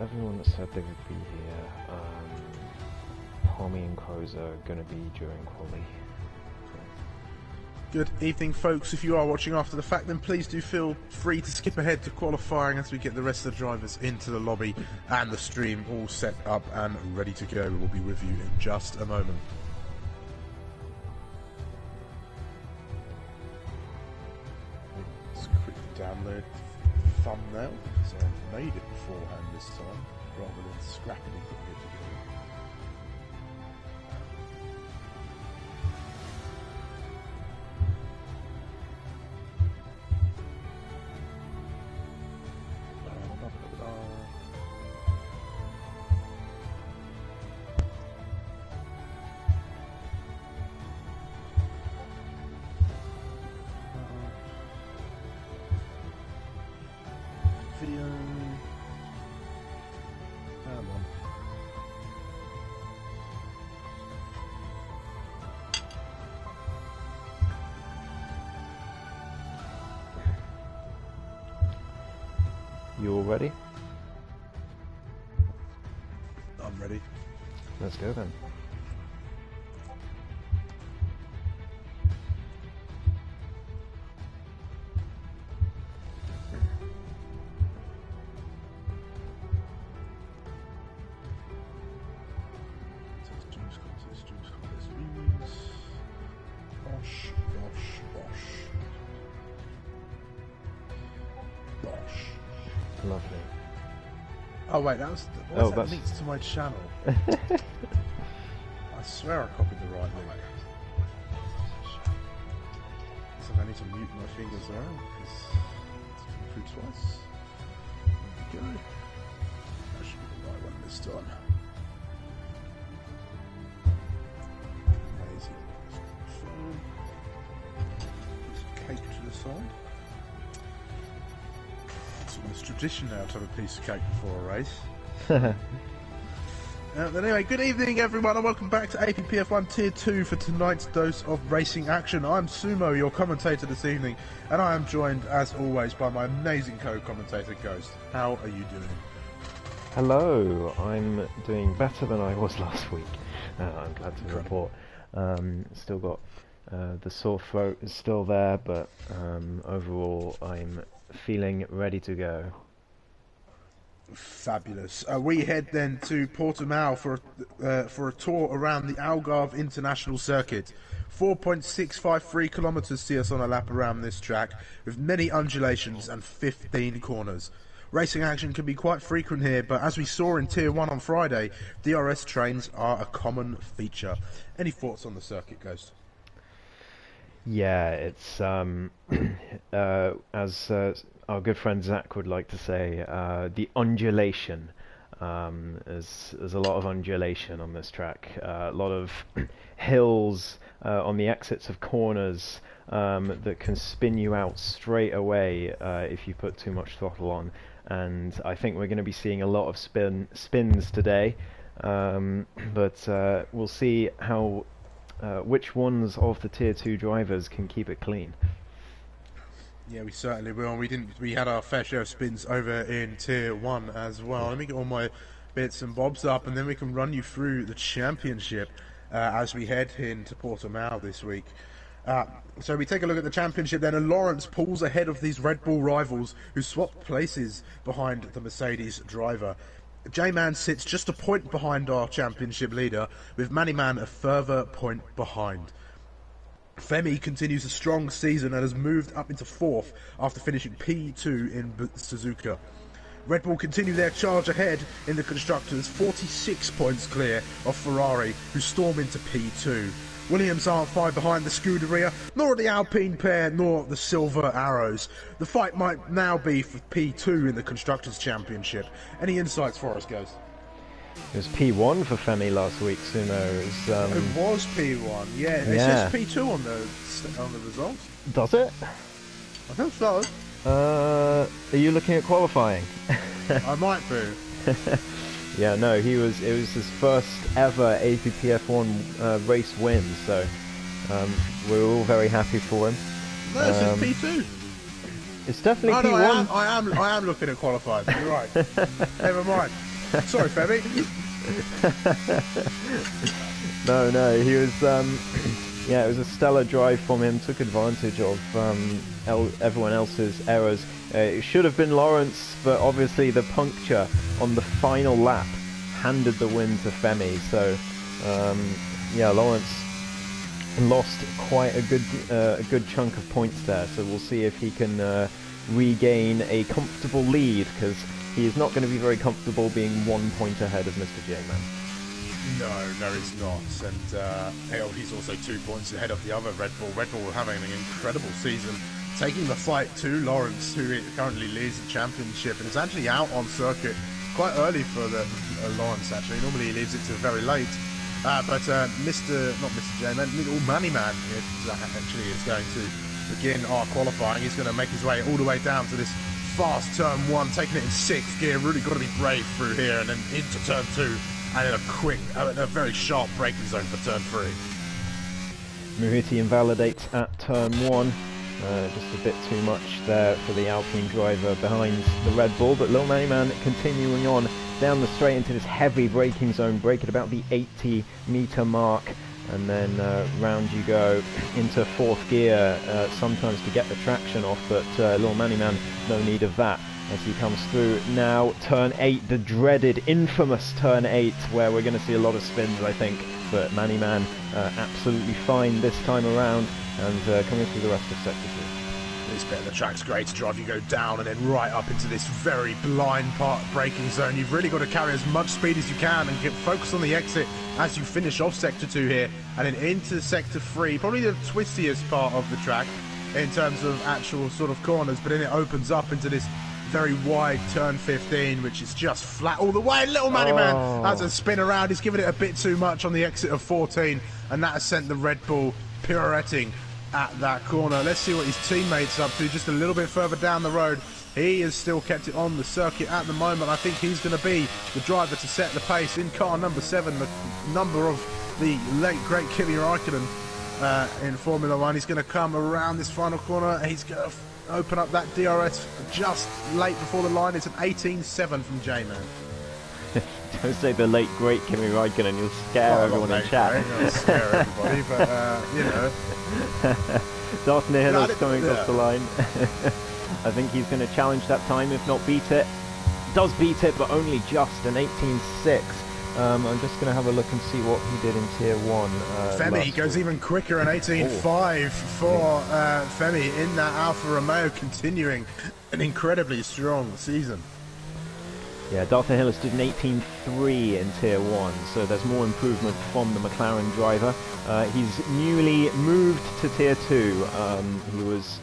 everyone that said they would be here. Tommy and Crows are going to be during quali. Good evening, folks. If you are watching after the fact, then please do feel free to skip ahead to qualifying as we get the rest of the drivers into the lobby and the stream all set up and ready to go. We'll be with you in just a moment. Let's quickly download the thumbnail because I've made it beforehand this time rather than scrapping it together. Video. Come on. You all ready? I'm ready. Let's go then. Lovely. Oh wait, that's links to my channel. I swear I copied the right link. So I need to mute my fingers around because it's coming through twice. There we go. That should be the right one this time. Amazing. Piece of cake to the side. It's almost tradition now to have a piece of cake before a race. But anyway, good evening everyone and welcome back to APPF1 Tier 2 for tonight's dose of racing action. I'm Sumo, your commentator this evening, and I am joined as always by my amazing co-commentator Ghost. How are you doing? Hello, I'm doing better than I was last week. I'm glad to report. Still got the sore throat is still there, but overall I'm feeling ready to go. Fabulous. We head then to Portimao for a tour around the Algarve International Circuit. 4.653 kilometres see us on a lap around this track, with many undulations and 15 corners. Racing action can be quite frequent here, but as we saw in Tier 1 on Friday, DRS trains are a common feature. Any thoughts on the circuit, Ghost? Yeah, it's as our good friend Zach would like to say, the undulation. There's a lot of undulation on this track, a lot of hills on the exits of corners that can spin you out straight away if you put too much throttle on. And I think we're going to be seeing a lot of spins today, but we'll see how which ones of the Tier 2 drivers can keep it clean. Yeah, we certainly will. We had our fair share of spins over in Tier 1 as well. Let me get all my bits and bobs up, and then we can run you through the championship as we head into Portimao this week. So we take a look at the championship then, and Lawrence pulls ahead of these Red Bull rivals who swapped places behind the Mercedes driver. J-Man sits just a point behind our championship leader, with Mannyman a further point behind. Femi continues a strong season and has moved up into 4th after finishing P2 in Suzuka. Red Bull continue their charge ahead in the Constructors, 46 points clear of Ferrari, who storm into P2. Williams aren't far behind the Scuderia, nor the Alpine pair, nor the Silver Arrows. The fight might now be for P2 in the Constructors' Championship. Any insights for us, guys? It was P1 for Femi last week, Sumo. It was P1, yeah. It says P2 on the results. Does it? I think so. Are you looking at qualifying? I might be. Yeah, no, it was his first ever APPF1 race win, so we're all very happy for him. No, it says P2. It's definitely P1. No, I am looking at qualifying. You're right. Never mind. Sorry, Femi. No, he was, yeah, it was a stellar drive from him, took advantage of everyone else's errors. It should have been Lawrence, but obviously the puncture on the final lap handed the win to Femi, so yeah, Lawrence lost quite a good chunk of points there, so we'll see if he can regain a comfortable lead, because he is not going to be very comfortable being 1 point ahead of Mr. J-Man. No, he's not. And he's also 2 points ahead of the other Red Bull. Red Bull having an incredible season, taking the fight to Lawrence, who currently leads the championship and is actually out on circuit quite early for the Lawrence. Actually, normally he leaves it to very late. But not Mr. J-Man, little Manny Man actually is going to begin our qualifying. He's going to make his way all the way down to this fast turn 1, taking it in 6th gear. Really got to be brave through here, and then into turn 2. And in a very sharp braking zone for turn 3. Muhiti invalidates at turn 1. Just a bit too much there for the Alpine driver behind the Red Bull, but Lil Manny Man continuing on down the straight into this heavy braking zone, brake at about the 80-meter mark, and then round you go into 4th gear, sometimes to get the traction off, but Lil Manny Man, no need of that as he comes through now. Turn 8, the dreaded, infamous turn 8, where we're going to see a lot of spins, I think, but Manny Man absolutely fine this time around, and coming through the rest of sector 2. This bit of the track's great to drive. You go down and then right up into this very blind part braking zone. You've really got to carry as much speed as you can and get focused on the exit as you finish off sector 2 here, and then into sector 3, probably the twistiest part of the track in terms of actual sort of corners, but then it opens up into this very wide turn 15, which is just flat all the way. Little Manny Man has a spin around. He's given it a bit too much on the exit of 14, and that has sent the Red Bull pirouetting at that corner. Let's see what his teammate's up to just a little bit further down the road. He has still kept it on the circuit at the moment. I think he's going to be the driver to set the pace in car number 7, the number of the late great Kimi Raikkonen in Formula 1. He's going to come around this final corner. He's going to open up that DRS just late before the line. It's an 18.7 from J-Man. Don't say the late great Kimi Raikkonen, you'll scare everyone in chat. I'm going to scare everybody, but you know. Darth Nihilus coming across the line. I think he's going to challenge that time, if not beat it. Does beat it, but only just an 18.6. I'm just going to have a look and see what he did in Tier 1. Femi goes even quicker, an 18.5 for Femi in that Alfa Romeo, continuing an incredibly strong season. Yeah, Darth Nihilus did an 18.3 in Tier 1, so there's more improvement from the McLaren driver. He's newly moved to Tier 2. He was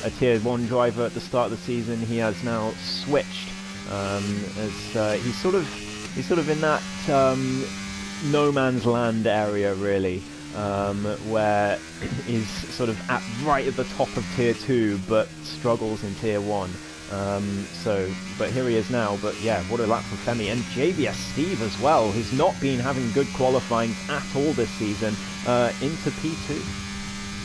a Tier 1 driver at the start of the season. He has now switched as he's sort of in that no man's land area, really, where he's sort of right at the top of Tier 2, but struggles in Tier 1. But here he is now. But yeah, what a lap for Femi, and JBS Steve as well, who's not been having good qualifying at all this season, into P2.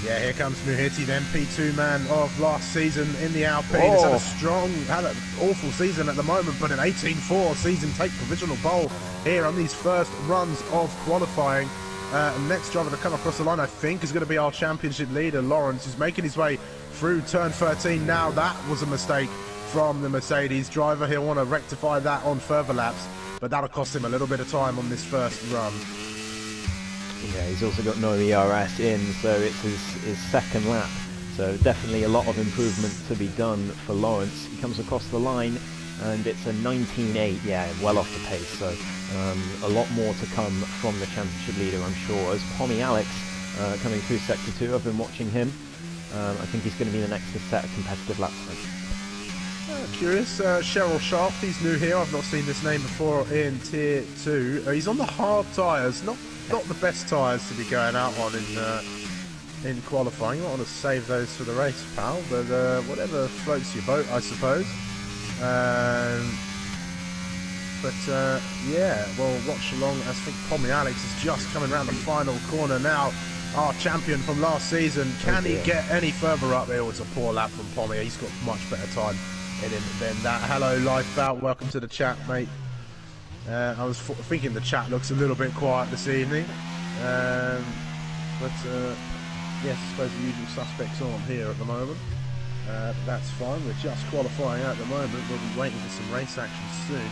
Yeah, here comes Muhiti, then P2 man of last season in the Alpine. He's had an awful season at the moment, but an 18.4 season, take provisional pole here on these first runs of qualifying. Next driver to come across the line, I think, is going to be our championship leader, Lawrence, who's making his way through turn 13 now. That was a mistake from the Mercedes driver. He'll want to rectify that on further laps, but that'll cost him a little bit of time on this first run. Yeah, he's also got no ERS in, so it's his second lap. So definitely a lot of improvement to be done for Lawrence. He comes across the line, and it's a 19.8, yeah, well off the pace. So a lot more to come from the championship leader, I'm sure. As Pommy Alex coming through Sector 2, I've been watching him. I think he's going to be the next to set a competitive lap time. Curious, Cheryl Sharp, he's new here. I've not seen this name before in Tier 2. He's on the hard tyres, not the best tyres to be going out on in qualifying. You want to save those for the race, pal, but whatever floats your boat, I suppose. Yeah, well, watch along as I think Pommy Alex is just coming around the final corner now. Our champion from last season, can he get any further up? It was a poor lap from Pommy. He's got much better time in him than that. Hello, Lifebout. Welcome to the chat, mate. I was thinking the chat looks a little bit quiet this evening, but yes, I suppose the usual suspects aren't here at the moment. That's fine. We're just qualifying at the moment. We'll be waiting for some race action soon.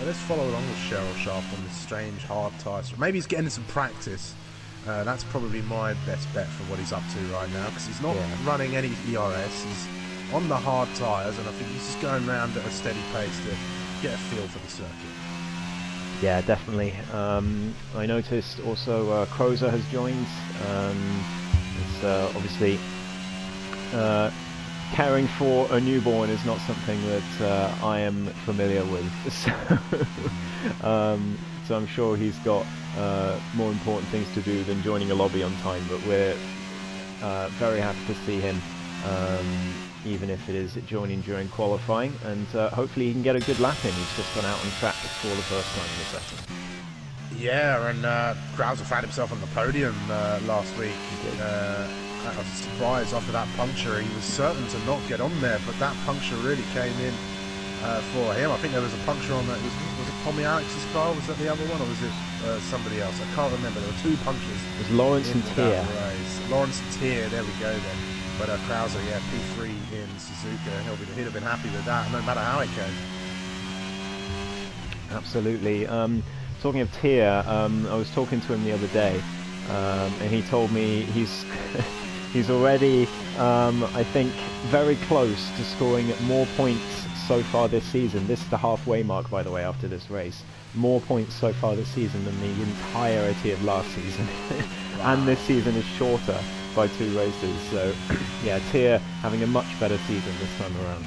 Let's follow along with Cheryl Shaft on this strange hard tyre. Maybe he's getting some practice. That's probably my best bet for what he's up to right now, because he's not running any ERS. He's on the hard tyres, and I think he's just going around at a steady pace to get a feel for the circuit. Yeah, definitely. I noticed also Crozer has joined. It's obviously caring for a newborn is not something that I am familiar with, so I'm sure he's got more important things to do than joining a lobby on time, but we're very happy to see him, even if it is joining during qualifying, and hopefully he can get a good lap in. He's just gone out on track for the first time in the session. Yeah, and Krauser found himself on the podium last week. I was surprised after that puncture. He was certain to not get on there, but that puncture really came in for him. I think there was a puncture on that. Was it Tommy Alex's car? Was that the other one, or was it somebody else? I can't remember. There were two punctures. It was Lawrence and Tier. Lawrence and Tier, there we go then. But Krauser, yeah, P3 in Suzuka. He'd have been happy with that, no matter how it came. Absolutely. Talking of Tier, I was talking to him the other day, and he told me he's he's already, I think, very close to scoring more points so far this season. This is the halfway mark, by the way, after this race. More points so far this season than the entirety of last season. Wow. And this season is shorter by 2 races. So, yeah, Tier having a much better season this time around.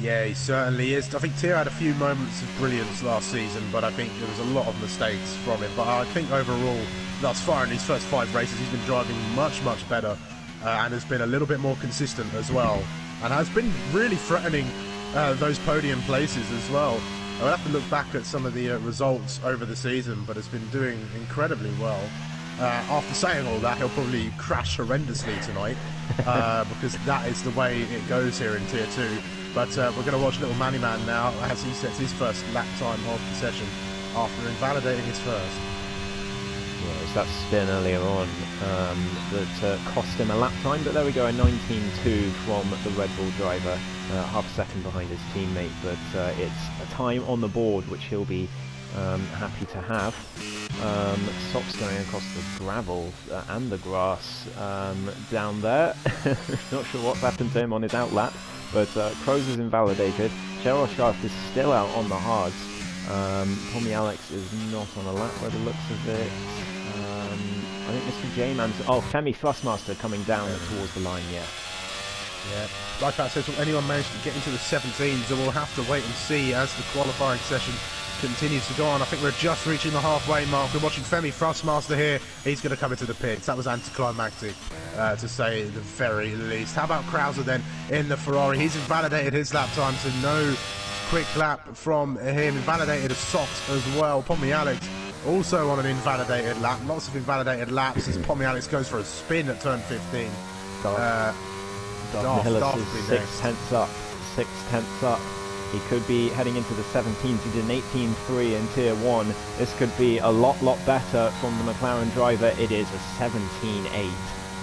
Yeah, he certainly is. I think Tier had a few moments of brilliance last season, but I think there was a lot of mistakes from him. But I think overall, thus far in these first 5 races, he's been driving much, much better, and has been a little bit more consistent as well, and has been really threatening those podium places as well. I'll have to look back at some of the results over the season, but has been doing incredibly well. After saying all that, he'll probably crash horrendously tonight, because that is the way it goes here in Tier 2. But we're going to watch little Manny Man now as he sets his first lap time of the session after invalidating his first. Yeah, it was that spin earlier on that cost him a lap time, but there we go, a 19.2 from the Red Bull driver, half a second behind his teammate, but it's a time on the board which he'll be happy to have. Socks going across the gravel and the grass down there. Not sure what's happened to him on his outlap, but Crows is invalidated. Cheryl Shaft is still out on the hards. Tommy Alex is not on a lap by the looks of it. I think Mr. J-Man's... Oh, Femi Thrustmaster coming down towards the line, yeah. Yeah, like I said, will anyone manage to get into the 17s, and we'll have to wait and see as the qualifying session continues to go on. I think we're just reaching the halfway mark. We're watching Femi Thrustmaster here. He's going to come into the pits. That was anticlimactic, to say the very least. How about Krauser then in the Ferrari? He's invalidated his lap time, so no quick lap from him. Invalidated a socks as well. Pommy Alex also on an invalidated lap. Lots of invalidated laps as Pommy Alex goes for a spin at turn 15. Darth Hillis is 6 tenths up. 6 tenths up. He could be heading into the 17s. He did an 18.3 in Tier 1. This could be a lot better from the McLaren driver. It is a 17.8.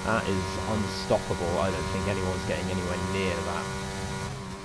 That is unstoppable. I don't think anyone's getting anywhere near that.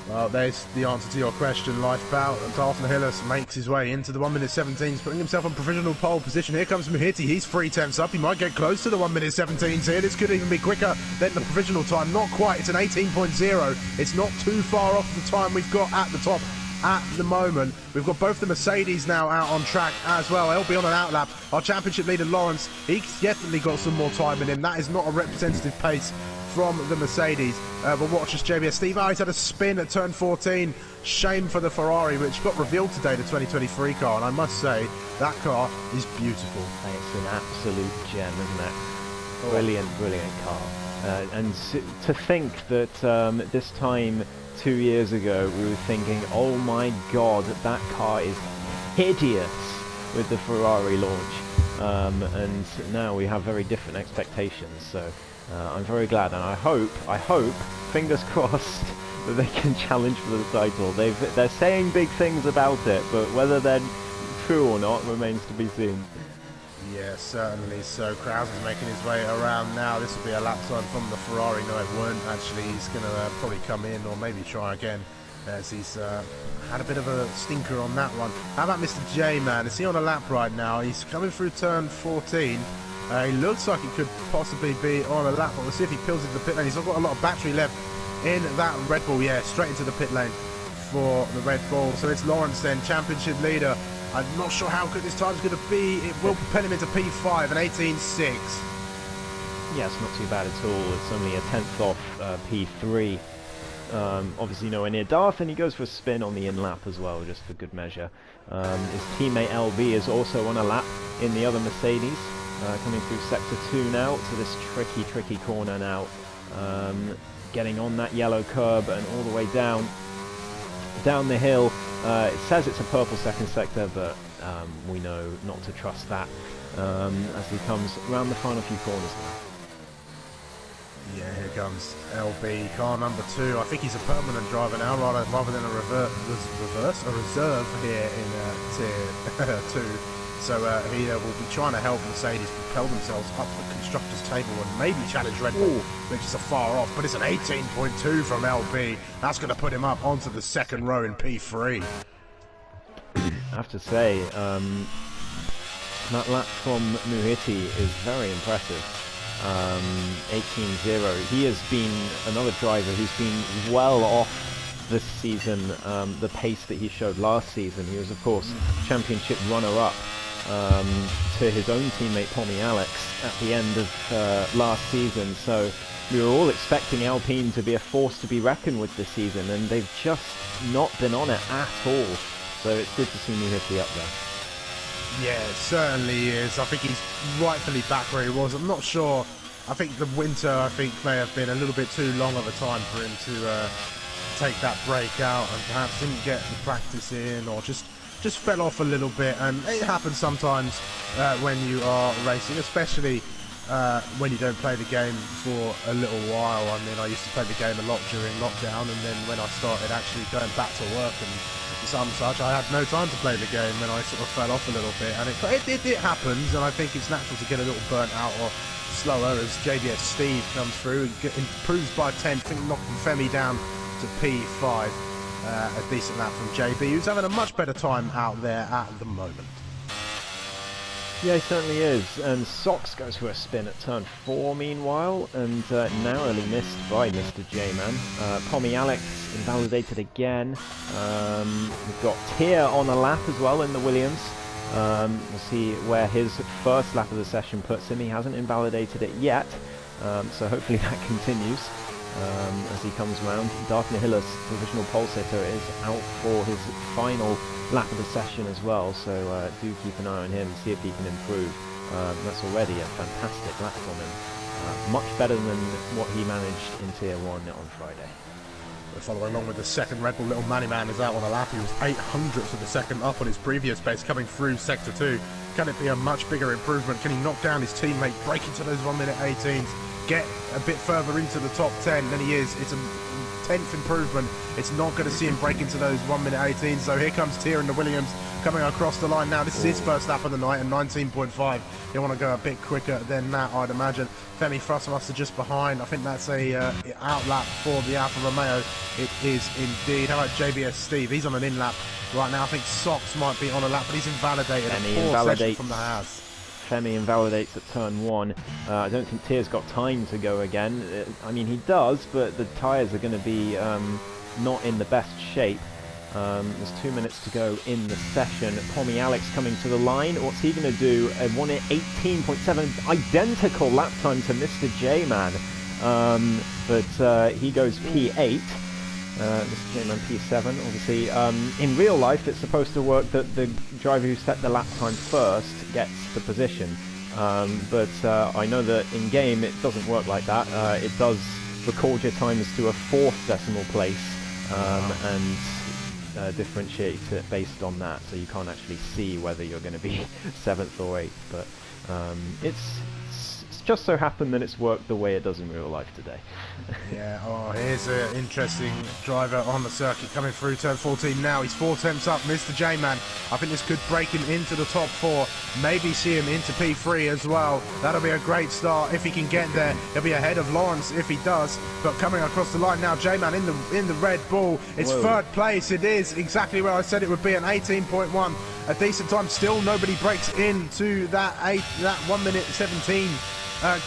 Well, there's the answer to your question, Lifebout. Darth Hillis makes his way into the 1 minute 17s, putting himself on provisional pole position. Here comes Mahiti. He's 3 tenths up. He might get close to the 1 minute 17s here. This could even be quicker than the provisional time. Not quite. It's an 18.0. It's not too far off the time we've got at the top at the moment. We've got both the Mercedes now out on track as well. He'll be on an outlap. Our championship leader, Lawrence, he's definitely got some more time in him. That is not a representative pace from the Mercedes. But watch this JBS. Steve Harris had a spin at turn 14. Shame for the Ferrari, which got revealed today, the 2023 car. And I must say, that car is beautiful. It's an absolute gem, isn't it? Brilliant, brilliant car. And to think that this time 2 years ago, we were thinking, oh my god, that car is hideous with the Ferrari launch. And now we have very different expectations. So I'm very glad, and I hope, fingers crossed, that they can challenge for the title. They're saying big things about it, but whether they're true or not remains to be seen. Yeah, certainly. So Kraus is making his way around now. This will be a lap time from the Ferrari. No, it won't. Actually, he's going to probably come in or maybe try again, as he's had a bit of a stinker on that one. How about Mr. J, man? Is he on a lap right now? He's coming through turn 14. He looks like he could possibly be on a lap, but we'll see if he peels into the pit lane. He's not got a lot of battery left in that Red Bull. Yeah, straight into the pit lane for the Red Bull. So it's Lawrence then, championship leader. I'm not sure how good this time's going to be. It will propel him into P5, an 18.6. Yeah, it's not too bad at all. It's only a 10th off P3. Obviously nowhere near Darth, and he goes for a spin on the in-lap as well, just for good measure. His teammate LB is also on a lap in the other Mercedes, coming through Sector 2 now to this tricky corner now. Getting on that yellow curb and all the way down the hill. It says it's a purple second sector, but we know not to trust that as he comes around the final few corners now. Yeah, here comes LB, car number 2. I think he's a permanent driver now, rather than a reserve here in Tier 2. So he will be trying to help Mercedes propel themselves up the constructors' table and maybe challenge Red Bull, which is a far off. But it's an 18.2 from LB. That's going to put him up onto the second row in P3. I have to say, that lap from Muhiti is very impressive. 18.0. He has been another driver who's been well off this season, the pace that he showed last season. He was, of course, championship runner-up to his own teammate Tommy Alex at the end of last season. So we were all expecting Alpine to be a force to be reckoned with this season, and they've just not been on it at all. So it's good to see Muhiti up there. Yeah, it certainly is. I think he's rightfully back where he was. I'm not sure. I think the winter, may have been a little bit too long of a time for him to take that break out, and perhaps didn't get the practice in, or just fell off a little bit. And it happens sometimes when you are racing, especially when you don't play the game for a little while. I mean, I used to play the game a lot during lockdown, and then when I started actually going back to work and some such, I had no time to play the game, and I sort of fell off a little bit, and it happens, and I think it's natural to get a little burnt out or slower as JBS Steve comes through, improves by 10, knocking Femi down to P5. A decent lap from JB, who's having a much better time out there at the moment. Yeah, he certainly is. And Sox goes for a spin at turn 4 meanwhile, and narrowly missed by Mr. J-Man. Pommy Alex invalidated again. We've got Tier on a lap as well in the Williams. We'll see where his first lap of the session puts him. He hasn't invalidated it yet, so hopefully that continues as he comes round. Darth Nihilus, provisional pole sitter, is out for his final lap of the session as well, so do keep an eye on him, see if he can improve. That's already a fantastic lap from him. Much better than what he managed in Tier 1 on Friday. We're following along with the second Red Bull. Little Manny Man is out on a lap. He was 800ths of a second up on his previous pace coming through Sector 2. Can it be a much bigger improvement? Can he knock down his teammate, break into those 1 minute 18s, get a bit further into the top 10 than he is? It's a 10th improvement. It's not going to see him break into those 1 minute 18s. So here comes Tier in the Williams coming across the line now. This is his first lap of the night, and 19.5. You want to go a bit quicker than that, I'd imagine. Femi Frostmaster just behind. I think that's a out lap for the Alfa Romeo. It is indeed. How about JBS Steve? He's on an in lap right now. I think Sox might be on a lap, but he's invalidated. Femi invalidates from the Haas. Femi invalidates at turn 1. I don't think Tier's got time to go again. I mean, he does, but the tyres are going to be not in the best shape. There's 2 minutes to go in the session. Pommy Alex coming to the line. What's he going to do? A 1:18.7, identical lap time to Mr. J-Man. But he goes P8. Mr. J-Man P7, obviously. In real life, it's supposed to work that the driver who set the lap time first gets the position. But I know that in game it doesn't work like that. It does record your times to a 4th decimal place and differentiate it based on that, so you can't actually see whether you're going to be 7th or 8th. But it's just so happened that it's worked the way it does in real life today. Yeah, oh, here's an interesting driver on the circuit coming through turn 14 now. He's 4 tenths up, Mr. J-Man. I think this could break him into the top 4, maybe see him into P3 as well. That'll be a great start if he can get there. He'll be ahead of Lawrence if he does, but coming across the line now, J-Man in the Red Bull. It's Whoa. third place. It is exactly where I said it would be, an 18.1. A decent time. Still nobody breaks into that 1 minute 17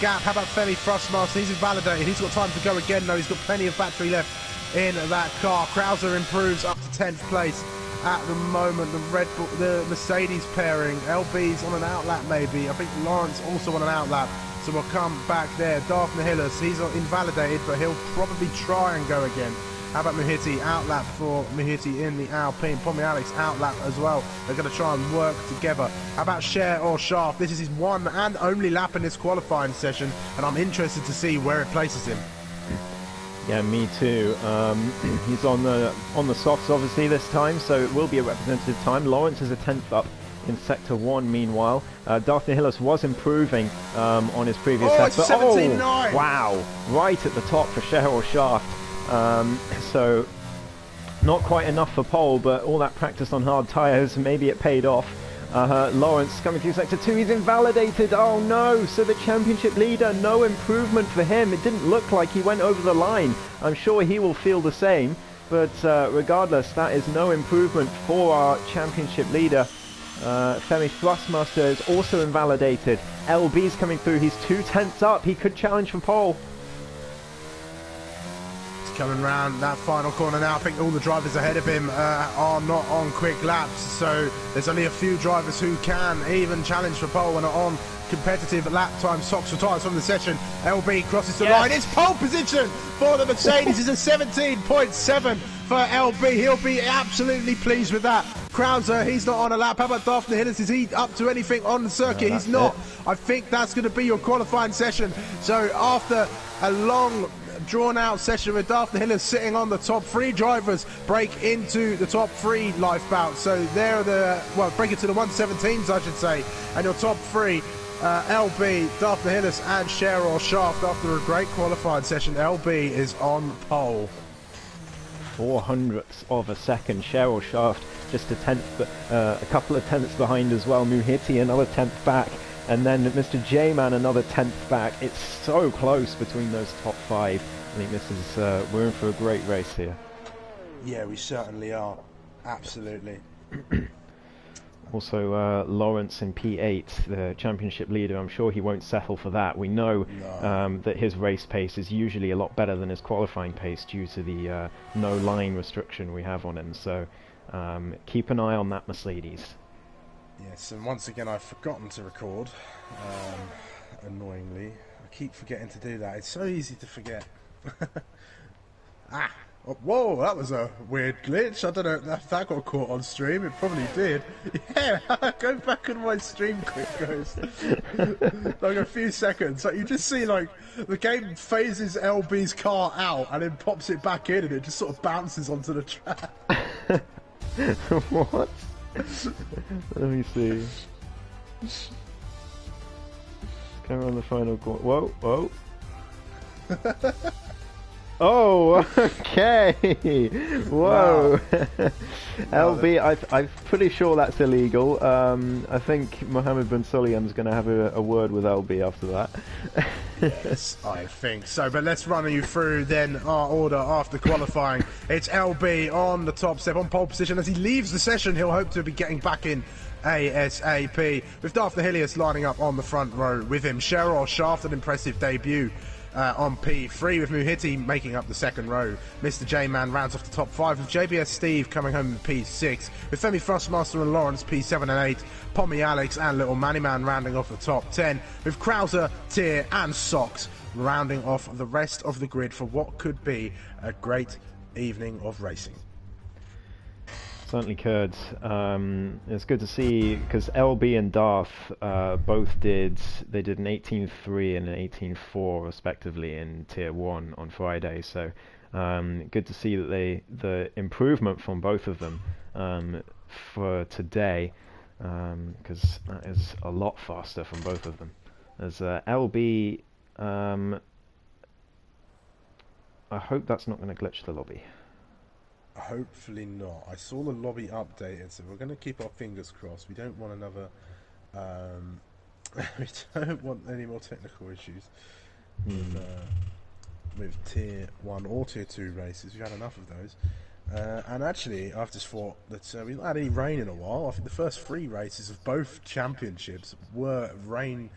gap. How about Femi Thrustmaster? He's invalidated. He's got time to go again though. He's got plenty of battery left in that car. Krauser improves up to 10th place at the moment. The Red Bull, the Mercedes pairing. LB's on an outlap maybe. I think Lawrence also on an outlap. So we'll come back there. Darth Nihilus, he's invalidated, but he'll probably try and go again. How about Muhiti? Outlap for Muhiti in the Alpine. Pommy Alex outlap as well. They're going to try and work together. How about Cher or Shaft? This is his one and only lap in this qualifying session, and I'm interested to see where it places him. Yeah, me too. He's on the softs obviously this time, so it will be a representative time. Lawrence is a 10th up in Sector 1 meanwhile. Darth Nihilus was improving on his previous it's set, but 17.9. wow, right at the top for Cher or Shaft. So not quite enough for pole, but all that practice on hard tyres, maybe it paid off. Lawrence coming through Sector 2, he's invalidated. Oh no, so the championship leader, no improvement for him. It didn't look like he went over the line. I'm sure he will feel the same, but regardless, that is no improvement for our championship leader. Femi Thrustmaster is also invalidated. LB's coming through, he's 2 tenths up, he could challenge for pole. Coming round that final corner now. I think all the drivers ahead of him are not on quick laps, so there's only a few drivers who can even challenge for pole and are on competitive lap time. Socks for tyres from the session. LB crosses the line. It's pole position for the Mercedes. It's a 17.7 for LB. He'll be absolutely pleased with that. Krauser, he's not on a lap. How about Darth Nihilus? Is he up to anything on the circuit? He's not. I think that's going to be your qualifying session. So after a long drawn-out session with Darth Nihilus sitting on the top 3, drivers break into the top 3 life bout. So they're break into the 117s, I should say. And your top 3, LB, Darth Nihilus and Cher or Shaft. After a great qualifying session, LB is on pole. 400ths of a second. Cher or Shaft just a tenth, a couple of tenths behind as well. Muhiti another 10th back. And then Mr. J-Man another 10th back. It's so close between those top 5. I think this is we're in for a great race here. Yeah, we certainly are. Absolutely. Also, Lawrence in P8, the championship leader. I'm sure he won't settle for that. We know that his race pace is usually a lot better than his qualifying pace due to the no line restriction we have on him. So keep an eye on that Mercedes. Yes, and once again I've forgotten to record, annoyingly. I keep forgetting to do that. It's so easy to forget. Whoa, that was a weird glitch. I don't know if that got caught on stream. It probably did. Yeah, go back on my stream quick, guys. Like a few seconds. Like you just see like the game phases LB's car out and then pops it back in and it just sort of bounces onto the track. What? Let me see. Camera on the final corner. Whoa, whoa. Oh, okay. Whoa. Wow. LB, I'm pretty sure that's illegal. I think Mohammed bin Sulayem's going to have a word with LB after that. Yes, I think so. But let's run you through then our order after qualifying. It's LB on the top step, on pole position. As he leaves the session, he'll hope to be getting back in ASAP. With Darth Nihilus lining up on the front row with him. Cher or Shaft, an impressive debut. On P3 with Muhiti making up the second row. Mr. J-Man rounds off the top 5 with JBS Steve coming home in P6 with Femi Thrustmaster and Lawrence P7 and 8, Pommy Alex and Little Manny Man rounding off the top 10 with Krauser, Tier and Socks rounding off the rest of the grid for what could be a great evening of racing. Certainly could. It's good to see because LB and Darth both did an 18.3 and an 18.4 respectively in Tier 1 on Friday. So good to see that the improvement from both of them for today, because that is a lot faster from both of them. As LB, I hope that's not going to glitch the lobby. Hopefully not. I saw the lobby updated, so we're going to keep our fingers crossed. We don't want another. We don't want any more technical issues with tier 1 or tier 2 races. We've had enough of those. And actually, I've just thought that we've not had any rain in a while. I think the first 3 races of both championships were rain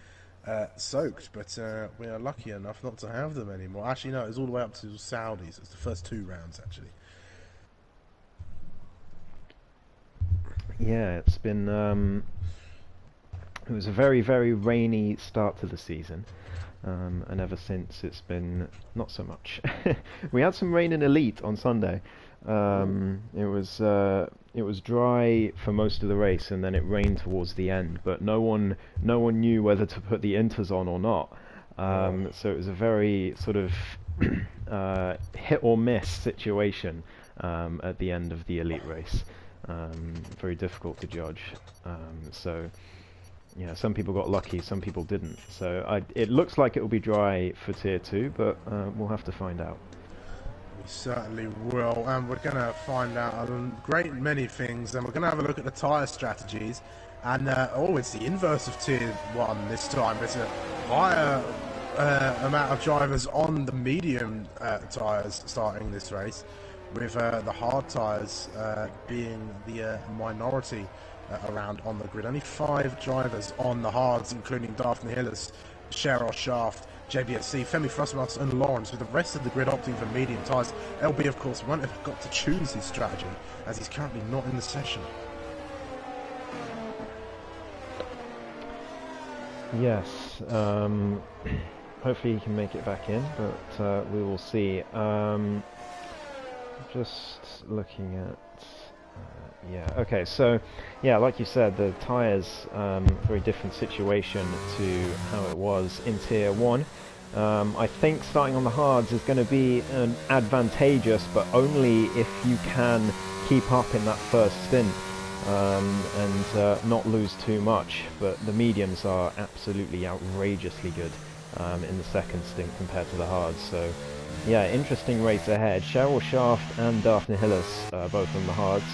soaked, but we are lucky enough not to have them anymore. Actually, no, it was all the way up to Saudis. It's the first 2 rounds, actually. Yeah, it's been. It was a very, very rainy start to the season, and ever since it's been not so much. We had some rain in Elite on Sunday. It was dry for most of the race, and then it rained towards the end. But no one knew whether to put the inters on or not. So it was a very sort of hit or miss situation at the end of the Elite race. Very difficult to judge. So yeah, some people got lucky, some people didn't. So it looks like it will be dry for tier 2, but we'll have to find out. We certainly will, and we're going to find out a great many things, and we're going to have a look at the tyre strategies. And it's the inverse of tier 1 this time. It's a higher amount of drivers on the medium tyres starting this race, with the hard tyres being the minority around on the grid. Only 5 drivers on the hards, including Daphne Hillis, Cheryl Shaft, JBSC, Femi Frostmaster and Lawrence, with the rest of the grid opting for medium tyres. LB, of course, won't have got to choose his strategy, as he's currently not in the session. Yes, hopefully he can make it back in, but we will see. Just looking at... yeah, okay, so, yeah, like you said, the tyres, very different situation to how it was in Tier 1. I think starting on the hards is going to be advantageous, but only if you can keep up in that first stint and not lose too much. But the mediums are absolutely outrageously good in the second stint compared to the hards, so... yeah, interesting race ahead. Cheryl Shaft and Daphne Hillis both on the hards.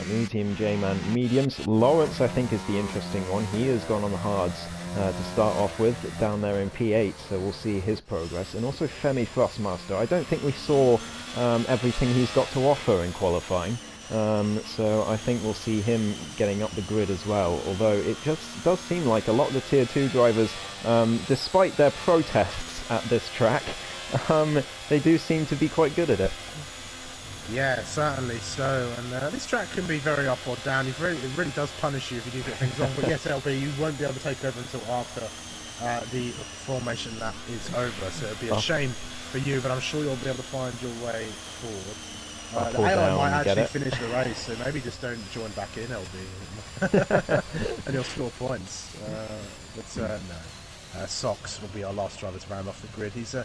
New Team J-Man mediums. Lawrence, I think, is the interesting one. He has gone on the hards to start off with, down there in P8, so we'll see his progress. And also Femi Thrustmaster. I don't think we saw everything he's got to offer in qualifying. So I think we'll see him getting up the grid as well. Although it just does seem like a lot of the Tier 2 drivers, despite their protests at this track, they do seem to be quite good at it. Yeah, certainly so. And this track can be very up or down. It really does punish you if you do get things wrong. But yes, LB, you won't be able to take over until after the formation lap is over. So it'll be a shame for you, but I'm sure you'll be able to find your way forward. The AI might actually finish the race, so maybe just don't join back in, LB. And you'll score points. No. Sox will be our last driver to round off the grid. He's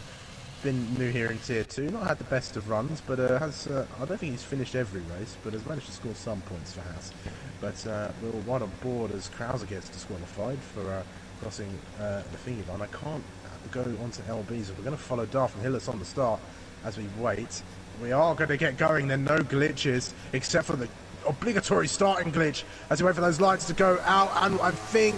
been new here in Tier 2, not had the best of runs, but has I don't think he's finished every race, but has managed to score some points for Haas. But we're right on board as Krauser gets disqualified for crossing the thingy line. I can't go onto LBs, so we're going to follow Daphne Hillis on the start as we wait. We are going to get going, then no glitches, except for the obligatory starting glitch as we wait for those lights to go out, and I think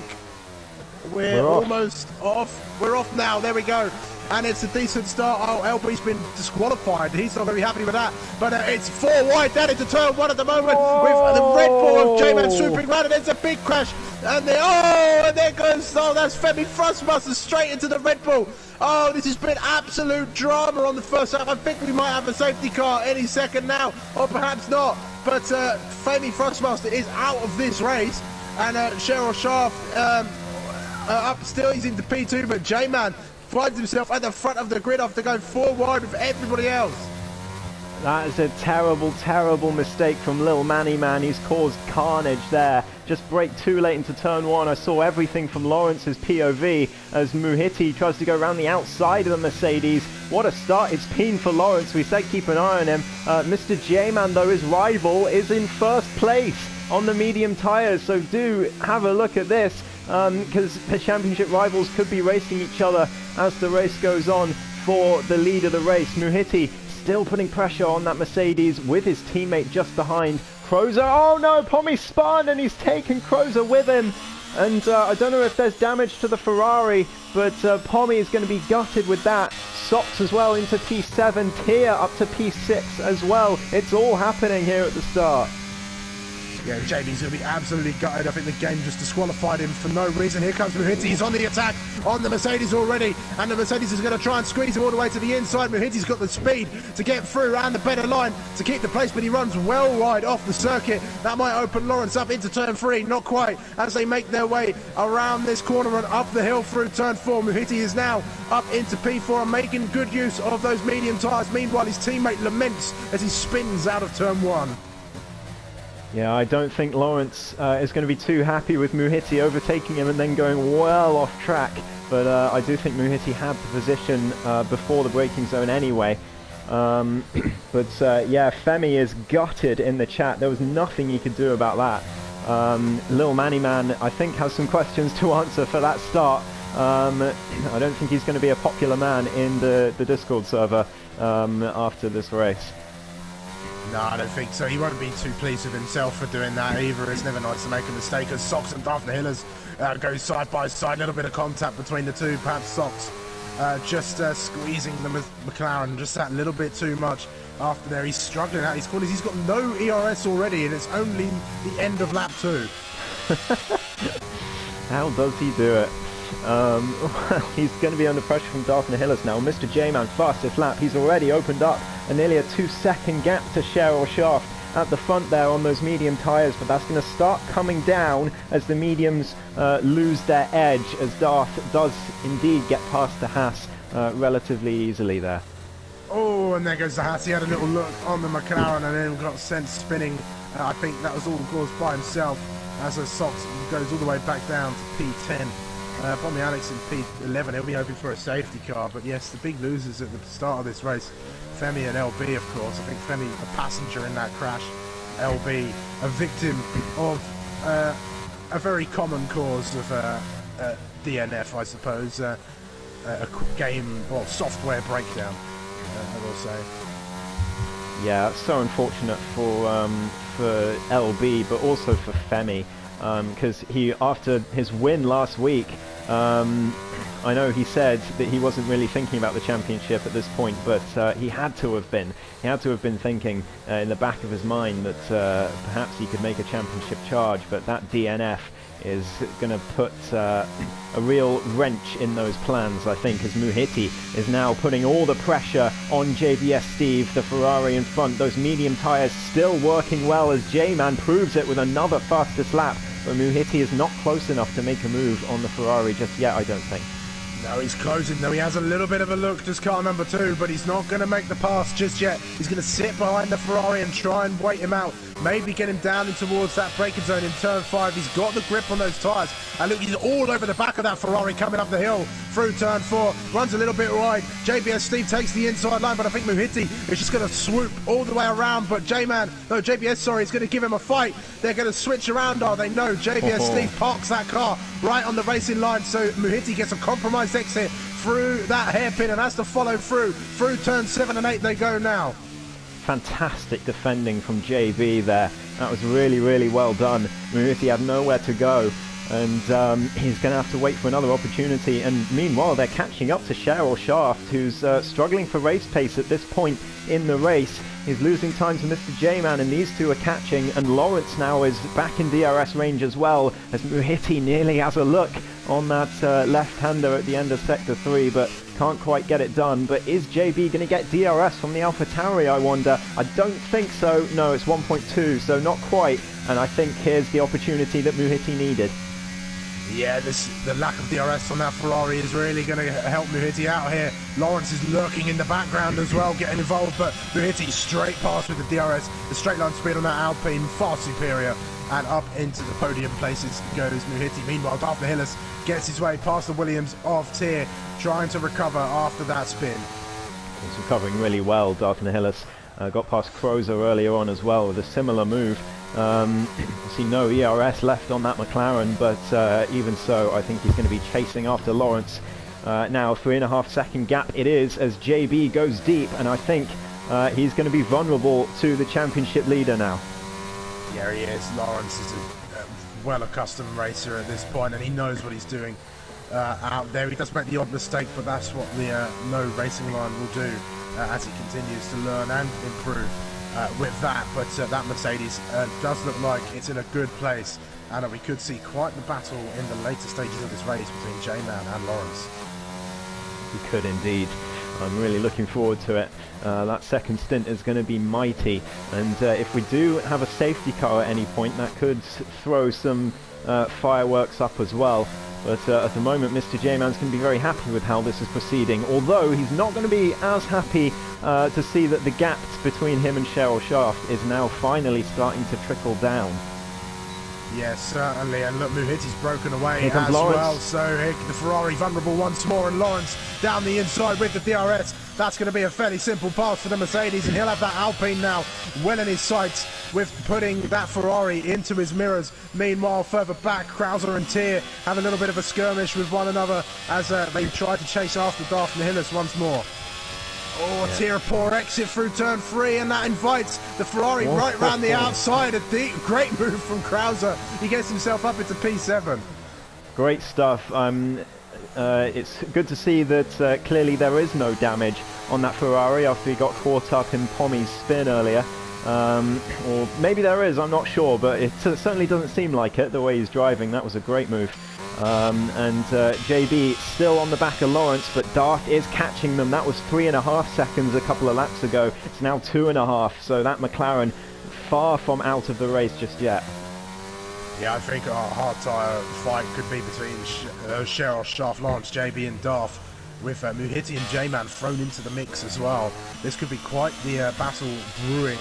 we're almost off. We're off now, there we go. And it's a decent start. Oh, LB's been disqualified. He's not very happy with that. But it's 4 wide down into turn 1 at the moment. With the Red Bull of J-Man swooping round, and there's a big crash. And there goes, that's Femi Thrustmaster straight into the Red Bull. Oh, this has been absolute drama on the first lap. I think we might have a safety car any second now, or perhaps not. But Femi Thrustmaster is out of this race. And Cheryl Shaft up still, he's into P2, but J-Man finds himself at the front of the grid after going 4 wide with everybody else. That is a terrible, terrible mistake from Lil Manny Man. He's caused carnage there. Just brake too late into turn 1. I saw everything from Lawrence's POV as Muhiti tries to go around the outside of the Mercedes. What a start it's been for Lawrence. We said keep an eye on him. Mr. J-Man, though, his rival, is in first place on the medium tyres. So do have a look at this. because the championship rivals could be racing each other as the race goes on for the lead of the race. Muhiti still putting pressure on that Mercedes with his teammate just behind. Crozer, oh no, Pommy spun and he's taken Crozer with him. And I don't know if there's damage to the Ferrari, but Pommy is going to be gutted with that. Sox as well into P7, Tier up to P6 as well. It's all happening here at the start. Yeah, JB's going to be absolutely gutted. I think the game just disqualified him for no reason. Here comes Muhiti. He's on the attack on the Mercedes already. And the Mercedes is going to try and squeeze him all the way to the inside. Muhiti's got the speed to get through and the better line to keep the place, but he runs well wide off the circuit. That might open Lawrence up into turn 3. Not quite, as they make their way around this corner and up the hill through turn 4. Muhiti is now up into P4 and making good use of those medium tyres. Meanwhile, his teammate laments as he spins out of turn 1. Yeah, I don't think Lawrence is going to be too happy with Muhiti overtaking him and then going well off track. But I do think Muhiti had the position before the braking zone anyway. Yeah, Femi is gutted in the chat. There was nothing he could do about that. Lil Manny Man, I think, has some questions to answer for that start. I don't think he's going to be a popular man in the Discord server after this race. No, I don't think so. He won't be too pleased with himself for doing that either. It's never nice to make a mistake as Sox and Darth Hillers go side by side. A little bit of contact between the two. Perhaps Sox just squeezing the McLaren just that little bit too much after there. He's struggling out his corners. He's got no ERS already and it's only the end of lap 2. How does he do it? Well, he's going to be under pressure from Darth Hillis now. Mr. J-Man, fastest lap. He's already opened up nearly a 2-second gap to Cheryl Shaft at the front there on those medium tyres, but that's going to start coming down as the mediums lose their edge, as Darth does indeed get past the Haas relatively easily there. Oh, and there goes the Haas. He had a little look on the McLaren and then got sent spinning. I think that was all caused by himself as the Sox goes all the way back down to P10. Probably Alex in P11, he'll be hoping for a safety car, but yes, the big losers at the start of this race, Femi and LB, of course. I think Femi, a passenger in that crash, LB, a victim of a very common cause of DNF, I suppose, a game or software breakdown, I will say. Yeah, it's so unfortunate for LB, but also for Femi. Because he, after his win last week, I know he said that he wasn't really thinking about the championship at this point, but he had to have been. He had to have been thinking in the back of his mind that perhaps he could make a championship charge, but that DNF is going to put a real wrench in those plans, I think, as Muhiti is now putting all the pressure on JBS Steve, the Ferrari in front. Those medium tyres still working well as J-Man proves it with another fastest lap, but Muhiti is not close enough to make a move on the Ferrari just yet, I don't think. No, he's closing though. He has a little bit of a look, just car number 2, but he's not going to make the pass just yet. He's going to sit behind the Ferrari and try and wait him out. Maybe get him down in towards that braking zone in turn 5. He's got the grip on those tyres. And look, he's all over the back of that Ferrari coming up the hill through turn 4. Runs a little bit wide. JBS Steve takes the inside line, but I think Muhiti is just going to swoop all the way around. But JBS, sorry, is going to give him a fight. They're going to switch around, are they? No, JBS Steve parks that car right on the racing line. So Muhiti gets a compromised exit through that hairpin and has to follow through turn 7 and 8 they go now. Fantastic defending from JB there. That was really, really well done. Muhiti had nowhere to go, and he's going to have to wait for another opportunity. And meanwhile, they're catching up to Cheryl Shaft, who's struggling for race pace at this point in the race. He's losing time to Mr. J-Man, and these two are catching, and Lawrence now is back in DRS range as well, as Muhiti nearly has a look on that left-hander at the end of Sector 3, but can't quite get it done. But is JB going to get DRS from the AlphaTauri, I wonder? I don't think so. No, it's 1.2, so not quite. And I think here's the opportunity that Muhiti needed. Yeah, the lack of DRS on that Ferrari is really going to help Muhiti out here. Lawrence is lurking in the background as well, getting involved, but Muhiti straight past with the DRS. The straight line speed on that Alpine, far superior. And up into the podium places goes Muhiti. Meanwhile, Darth Hillis gets his way past the Williams of Tier, trying to recover after that spin. He's recovering really well, Darth Hillis. Got past Crozer earlier on as well with a similar move. See no ERS left on that McLaren, but even so, I think he's going to be chasing after Lawrence. Now, 3.5 second gap it is as JB goes deep, and I think he's going to be vulnerable to the championship leader now. Yeah, he is. Lawrence is a well-accustomed racer at this point, and he knows what he's doing out there. He does make the odd mistake, but that's what the no racing line will do as he continues to learn and improve with that. But that Mercedes does look like it's in a good place, and we could see quite the battle in the later stages of this race between J-Man and Lawrence. We could indeed. I'm really looking forward to it. That second stint is going to be mighty, and if we do have a safety car at any point, that could throw some fireworks up as well. But at the moment, Mr. J-Man's going to be very happy with how this is proceeding, although he's not going to be as happy to see that the gap between him and Cheryl Shaft is now finally starting to trickle down. Yes, certainly, and look, Muhitti's broken away as well, so the Ferrari vulnerable once more, and Lawrence down the inside with the DRS. That's going to be a fairly simple pass for the Mercedes, and he'll have that Alpine now well in his sights with putting that Ferrari into his mirrors. Meanwhile, further back, Krauser and Tier have a little bit of a skirmish with one another as they try to chase after Darth Nihilus once more. Oh, yeah. Tier poor exit through turn 3, and that invites the Ferrari right round the outside. A great move from Krauser. He gets himself up into P7. Great stuff. It's good to see that clearly there is no damage on that Ferrari after he got caught up in Pommy's spin earlier. Or maybe there is, I'm not sure, but it certainly doesn't seem like it the way he's driving. That was a great move. And JB still on the back of Lawrence, but Darth is catching them. That was 3.5 seconds a couple of laps ago. It's now 2.5, so that McLaren far from out of the race just yet. Yeah, I think a hard tyre fight could be between Cheryl Shaft, Lawrence, JB and Darth, with Muhitti and J-Man thrown into the mix as well. This could be quite the battle brewing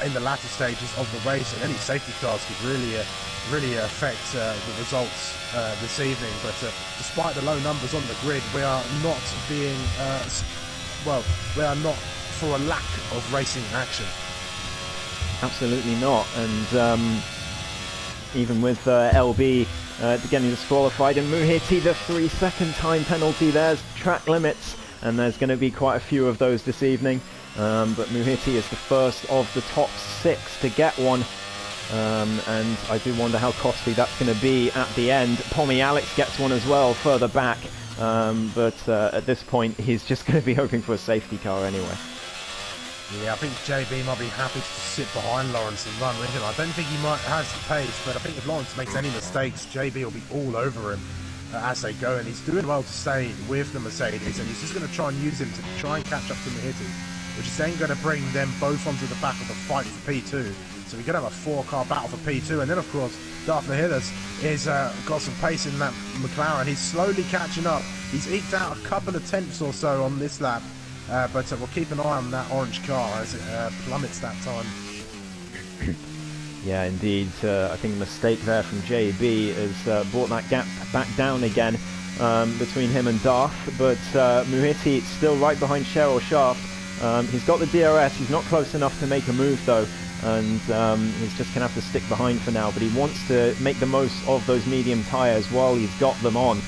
in the latter stages of the race, and any safety cars could really affect the results this evening. But despite the low numbers on the grid, we are not being we are not for a lack of racing action. Absolutely not. And even with LB getting disqualified, and Muhitti, the 3-second time penalty, there's track limits, and there's going to be quite a few of those this evening. But Muhitti is the first of the top 6 to get one. And I do wonder how costly that's going to be at the end. Pommy Alex gets one as well further back, but at this point he's just going to be hoping for a safety car anyway. Yeah, I think JB might be happy to sit behind Lawrence and run with him. I don't think he has the pace, but I think if Lawrence makes any mistakes, JB will be all over him as they go, and he's doing well to stay with the Mercedes, and he's just going to try and use him to try and catch up to Muhitti, which is then going to bring them both onto the back of the fight for P2. So we're going to have a 4-car battle for P2, and then of course Darth Nihilus is got some pace in that McLaren. He's slowly catching up. He's eked out a couple of tenths or so on this lap, but we'll keep an eye on that orange car as it plummets that time. Yeah, indeed. I think the mistake there from JB has brought that gap back down again between him and Darth, but Muhitti still right behind Cheryl Shaft. He's got the DRS. He's not close enough to make a move though, and he's just going to have to stick behind for now, but he wants to make the most of those medium tyres while he's got them on.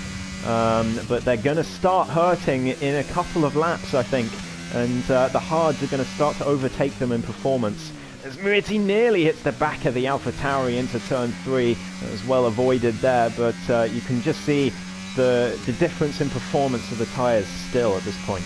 But they're going to start hurting in a couple of laps, I think, and the hards are going to start to overtake them in performance. As Muhitti nearly hits the back of the AlphaTauri into turn 3, it was well avoided there, but you can just see the difference in performance of the tyres still at this point.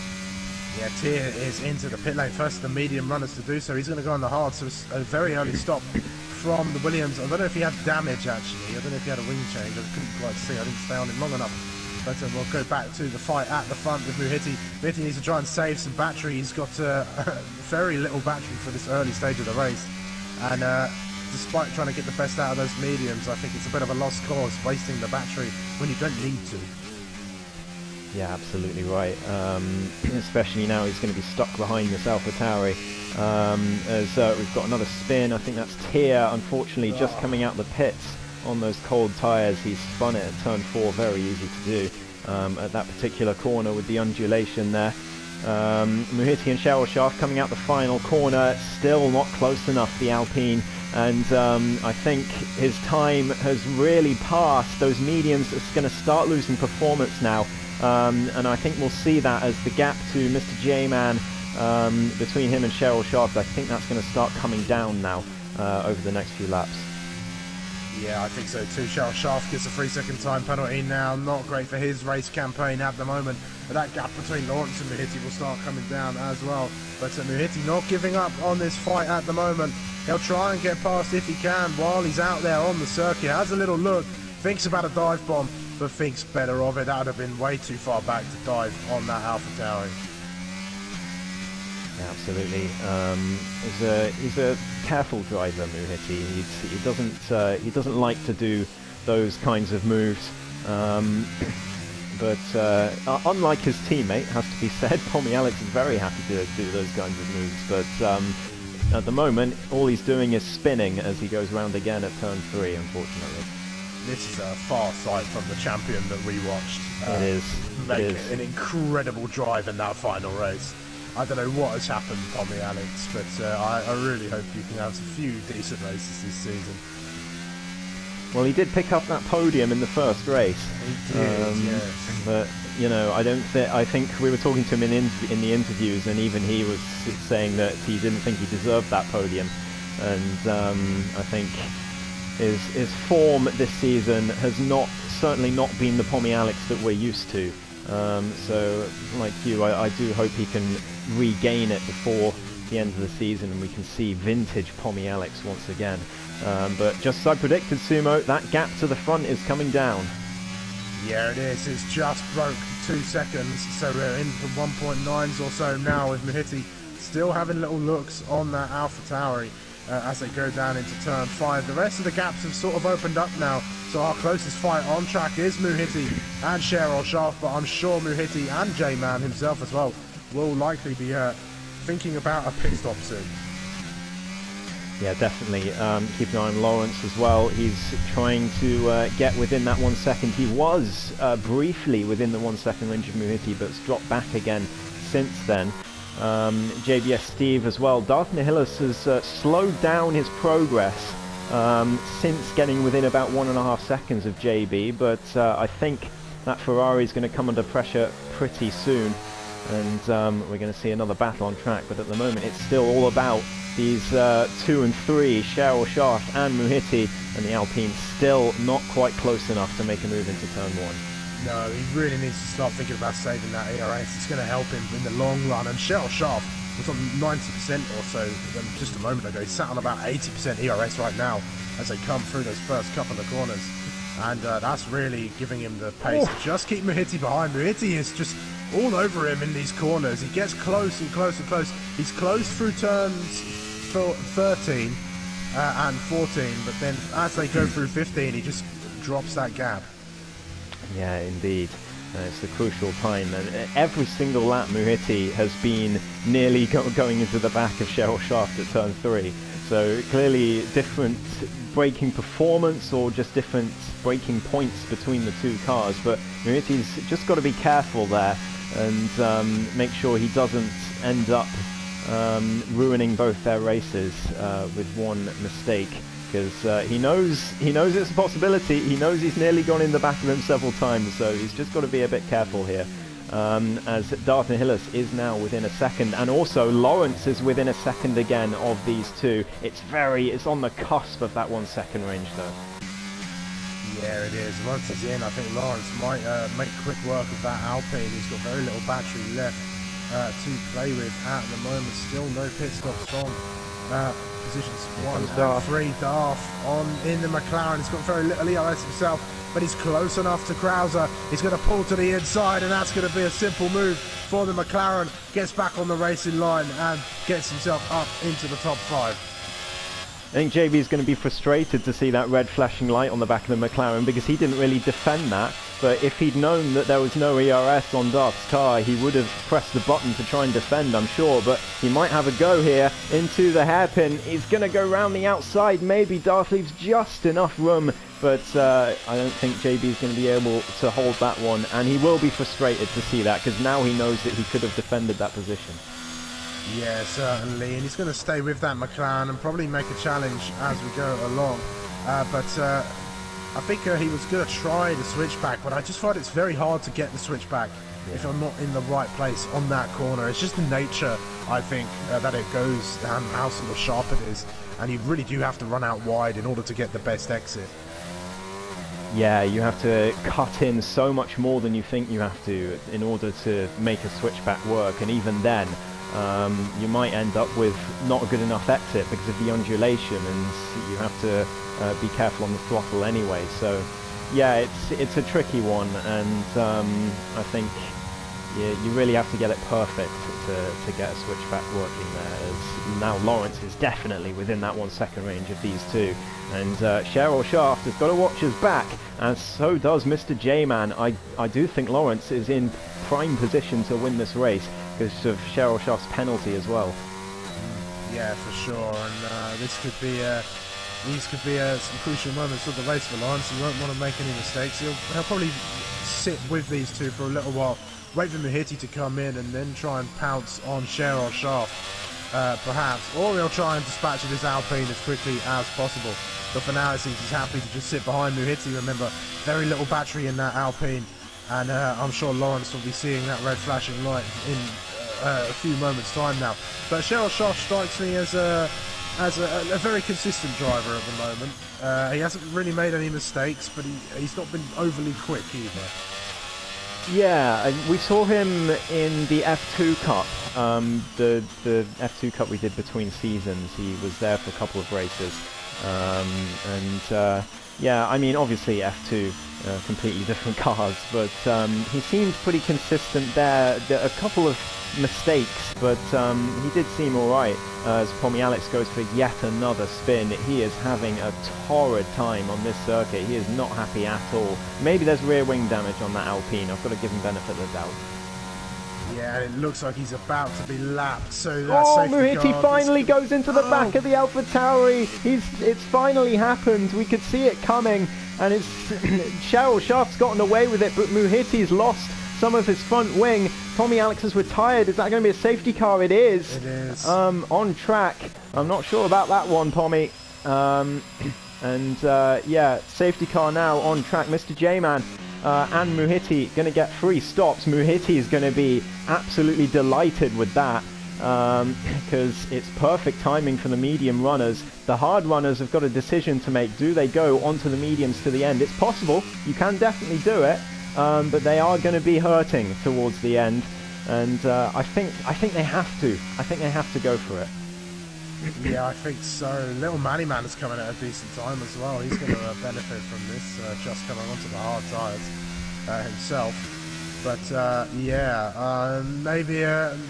Yeah, Tier is into the pit lane, first of the medium runners to do so. He's going to go on the hard, so it's a very early stop from the Williams. I don't know if he had damage actually, I don't know if he had a wing change, I couldn't quite see, I didn't stay on him long enough. But we'll go back to the fight at the front with Muhitti. Muhitti needs to try and save some battery. He's got very little battery for this early stage of the race. And despite trying to get the best out of those mediums, I think it's a bit of a lost cause, wasting the battery when you don't need to. Yeah, absolutely right. Especially now he's going to be stuck behind this AlphaTauri. As we've got another spin. I think that's Tier, unfortunately, just coming out the pits on those cold tyres. He's spun it at turn 4, very easy to do at that particular corner with the undulation there. Muhitti and Cheryl Shaft coming out the final corner, still not close enough, the Alpine, And I think his time has really passed. Those mediums are going to start losing performance now. And I think we'll see that as the gap to Mr. J-Man between him and Cheryl Shaft, I think that's going to start coming down now over the next few laps. Yeah, I think so too. Cheryl Shaft gets a 3-second time penalty now. Not great for his race campaign at the moment. But that gap between Lawrence and Muhiti will start coming down as well. But Muhiti not giving up on this fight at the moment. He'll try and get past if he can while he's out there on the circuit. Has a little look, thinks about a dive bomb, but thinks better of it. That would have been way too far back to dive on that Alpha Tauri. Yeah, absolutely. He's a careful driver, Muhiti. He doesn't like to do those kinds of moves. But unlike his teammate, has to be said, Pommy Alex is very happy to do those kinds of moves. But at the moment, all he's doing is spinning as he goes round again at turn 3, unfortunately. This is a far sight from the champion that we watched. It is. Make an incredible drive in that final race. I don't know what has happened, Pommy Alex, but I really hope you can have a few decent races this season. Well, he did pick up that podium in the first race. He did, yes. But you know, I think we were talking to him in the interviews, and even he was saying that he didn't think he deserved that podium. And I think his form this season has certainly not been the Pommy Alex that we're used to. So, like you, I do hope he can regain it before the end of the season and we can see vintage Pommy Alex once again. But just as I predicted, Sumo, that gap to the front is coming down. Yeah, it is. It's just broke 2 seconds, so we're into 1.9s or so now with Muhiti still having little looks on that Alpha Tauri as they go down into turn 5. The rest of the gaps have sort of opened up now, so our closest fight on track is Muhiti and Cheryl Shaft, but I'm sure Muhiti and J-Man himself as well will likely be thinking about a pit stop soon. Yeah, definitely. Keep an eye on Lawrence as well. He's trying to get within that 1 second. He was briefly within the 1 second range of Muhiti, but it's dropped back again since then. JBS Steve as well. Darth Nihilus has slowed down his progress since getting within about 1.5 seconds of JB, but I think that Ferrari is going to come under pressure pretty soon, and we're going to see another battle on track. But at the moment, it's still all about these 2 and 3, Cheryl Shaft and Muhiti, and the Alpine still not quite close enough to make a move into turn 1. No, he really needs to start thinking about saving that ERS. It's going to help him in the long run. And Cheryl Shaft was on 90% or so just a moment ago. He's sat on about 80% ERS right now as they come through those first couple of corners. And that's really giving him the pace. Just keep Muhiti behind. Muhiti is just all over him in these corners. He gets close and close and close. He's close through turns 13 and 14, but then as they go through 15, he just drops that gap. Yeah, indeed. It's the crucial time, and every single lap Muhiti has been nearly going into the back of Cheryl Shaft at turn 3. So clearly different braking performance or just different braking points between the two cars, but Muhiti's just got to be careful there and make sure he doesn't end up ruining both their races with one mistake. Because he knows it's a possibility. He knows he's nearly gone in the back of him several times, so he's just got to be a bit careful here. As Darth Nihilus is now within a second, and also Lawrence is within a second again of these two. It's on the cusp of that 1 second range though. Yeah, it is. Once he's in, I think Lawrence might make quick work of that Alpine. He's got very little battery left to play with at the moment. Still no pit stops from positions 1 and 3. Darth on in the McLaren. He's got very little ERS himself, but he's close enough to Krauser. He's going to pull to the inside, and that's going to be a simple move for the McLaren. Gets back on the racing line and gets himself up into the top 5. I think JB is going to be frustrated to see that red flashing light on the back of the McLaren because he didn't really defend that. But if he'd known that there was no ERS on Darth's car, he would have pressed the button to try and defend, I'm sure. But he might have a go here into the hairpin. He's going to go round the outside. Maybe Darth leaves just enough room, but I don't think JB is going to be able to hold that one. And he will be frustrated to see that because now he knows that he could have defended that position. Yeah, certainly, and he's going to stay with that McLaren and probably make a challenge as we go along. But I think he was going to try the switchback, but I just find it's very hard to get the switchback if I'm not in the right place on that corner. It's just the nature, I think, that it goes down, how sort of sharp it is, and you really do have to run out wide in order to get the best exit. Yeah, you have to cut in so much more than you think you have to in order to make a switchback work, and even then you might end up with not a good enough exit because of the undulation, and you have to be careful on the throttle anyway. So yeah, it's a tricky one, and I think you really have to get it perfect to get a switchback working there, as now Lawrence is definitely within that 1 second range of these two, and Cheryl Shaft has got to watch his back, and so does Mr. J-Man. I do think Lawrence is in prime position to win this race because of Cheryl Shaft's penalty as well. Yeah, for sure, and these could be some crucial moments of the race for Lawrence. He won't want to make any mistakes. He'll probably sit with these two for a little while, wait for Muhiti to come in, and then try and pounce on Cheryl Shaft, perhaps, or he'll try and dispatch his Alpine as quickly as possible. But for now, it seems he's happy to just sit behind Muhiti. Remember, very little battery in that Alpine, and I'm sure Lawrence will be seeing that red flashing light in a few moments' time now. But Cheryl Shaft strikes me as a very consistent driver at the moment. He hasn't really made any mistakes, but he's not been overly quick either. Yeah, we saw him in the F2 Cup, the F2 Cup we did between seasons. He was there for a couple of races, yeah, I mean, obviously F2, completely different cars, but he seemed pretty consistent there. There are a couple of mistakes, but he did seem alright. As Pommy Alex goes for yet another spin, he is having a torrid time on this circuit. He is not happy at all. Maybe there's rear wing damage on that Alpine. I've got to give him benefit of the doubt. Yeah, it looks like he's about to be lapped, so that's Muhiti finally goes into the back of the AlphaTauri. It's finally happened. We could see it coming, and it's Cheryl Shaft's gotten away with it, but Muhiti's lost some of his front wing. Tommy Alex has retired. Is that going to be a safety car? It is. It is. On track. I'm not sure about that one, Tommy. Yeah, safety car now on track. Mr. J-Man and Muhiti going to get 3 stops. Muhiti is going to be absolutely delighted with that, because it's perfect timing for the medium runners. The hard runners have got a decision to make. Do they go onto the mediums to the end? It's possible. You can definitely do it. But they are going to be hurting towards the end, and I think they have to. I think they have to go for it. Yeah, I think so. Little Manny Man is coming at a decent time as well. He's going to benefit from this, just coming onto the hard tyres himself. But yeah, maybe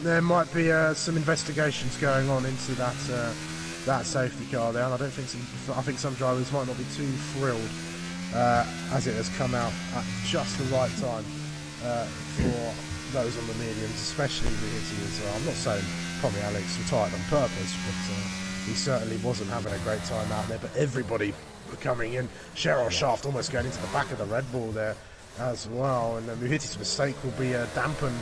there might be some investigations going on into that safety car there. And I think some drivers might not be too thrilled. As it has come out at just the right time for those on the mediums, especially Muhiti as well. I'm not saying Pommy Alex retired on purpose, but he certainly wasn't having a great time out there. But everybody coming in, Cheryl Shaft almost going into the back of the Red Bull there as well, and Muhiti's mistake will be dampened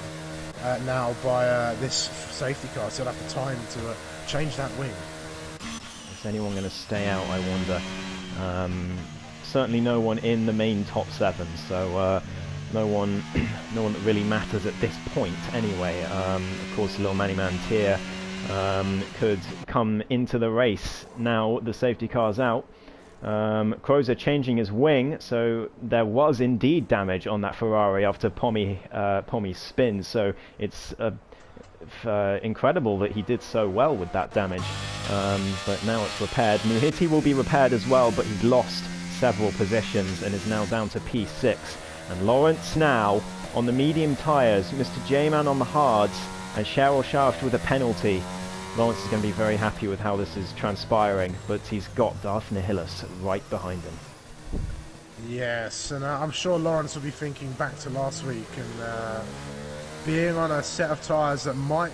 now by this safety car, so he'll have the time to change that wing. Is anyone going to stay out, I wonder? Certainly no one in the main top 7, so no one that really matters at this point anyway. Of course, Little Manny Man Tier could come into the race now the safety car's out. Crozer changing his wing, so there was indeed damage on that Ferrari after Pommy's spin, so it's incredible that he did so well with that damage, but now it's repaired. Muhiti will be repaired as well, but he's lost several positions and is now down to P6, and Lawrence now on the medium tyres, Mr. J-Man on the hards, and Cheryl Shaft with a penalty. Lawrence is going to be very happy with how this is transpiring, but he's got Darth Nihilus right behind him. Yes, and I'm sure Lawrence will be thinking back to last week and being on a set of tyres that might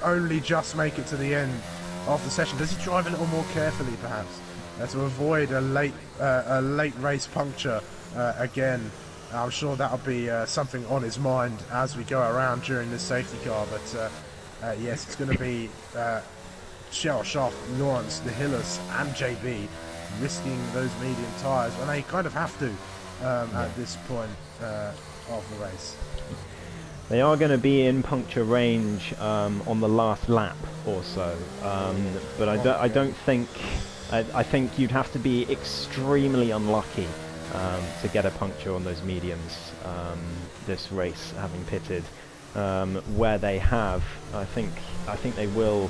only just make it to the end of the session. Does he drive a little more carefully, perhaps? To avoid a late race puncture again. I'm sure that'll be something on his mind as we go around during this safety car. But Yes, it's going to be Cheryl Shaft, Lawrence, the Hillis, and JB risking those medium tyres, and they kind of have to at this point of the race. They are going to be in puncture range on the last lap or so, but I don't think. I think you'd have to be extremely unlucky to get a puncture on those mediums this race, having pitted where they have. I think they will,